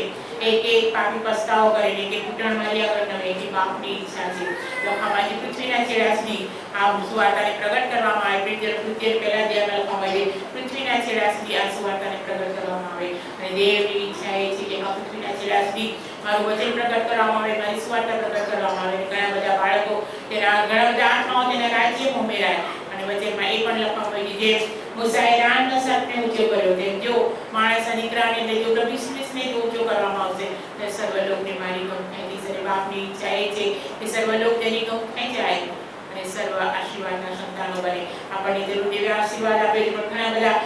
એક પાપી પસ્તાવો કરીને કે ઘૂંટણ મારી આગળ નમે કે બાપની ઈચ્છા છે. લખવામાં પૃથ્વીના છેડા સુધી આ સુવાર્તાને પ્રગટ કરવામાં આવે. પૃથ્વી પહેલા ધ્યાનમાં લખવામાં આવે પૃથ્વીના છેડા સુધી આ સુવાર્તાને પ્રગટ કરવામાં આવે. અને દેવની ઈચ્છા એ છે કે આ પૃથ્વીના છેડા સુધી મારું વચન પ્રગટ કરવામાં આવે, મારી સુવાર્તા પ્રગટ કરવામાં આવે. ઘણા બધા બાળકો ઘણા બધા આત્માઓ તેના રાજ્યમાં ઉમેરાય. અને વચનમાં એ પણ લખવામાં આવે કે જે મૂસાએ રાણના સર્પને ઊંચો કર્યો તેમ જો માણસના દીકરાને એટલે જો પ્રભુ ખ્રિસ્તને ઊંચો કરવામાં આવશે તો સર્વલોકને મારી ગમ થાય છે. બાપની ઈચ્છા એ છે કે સર્વલોક તેની ગમ થઈ જાય અને સર્વ આશીર્વાદના સંતાનો બને. આપણને જરૂર દેવે આશીર્વાદ આપે છે, પણ ઘણા બધા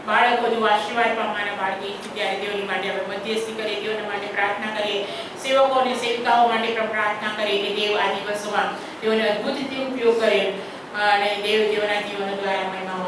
બાળકો જો આશીર્વાદ પામવાના બાળકી ત્યારે તેઓની માટે આપણે મધ્યસ્થી કરીએ, તેઓના માટે પ્રાર્થના કરીએ, સેવકો અને સેવિકાઓ માટે પણ પ્રાર્થના કરીએ કે દેવ આ દિવસોમાં તેઓને અદ્ભુત રીતે ઉપયોગ કરે અને દેવ તેઓના જીવન દ્વારા મહિમા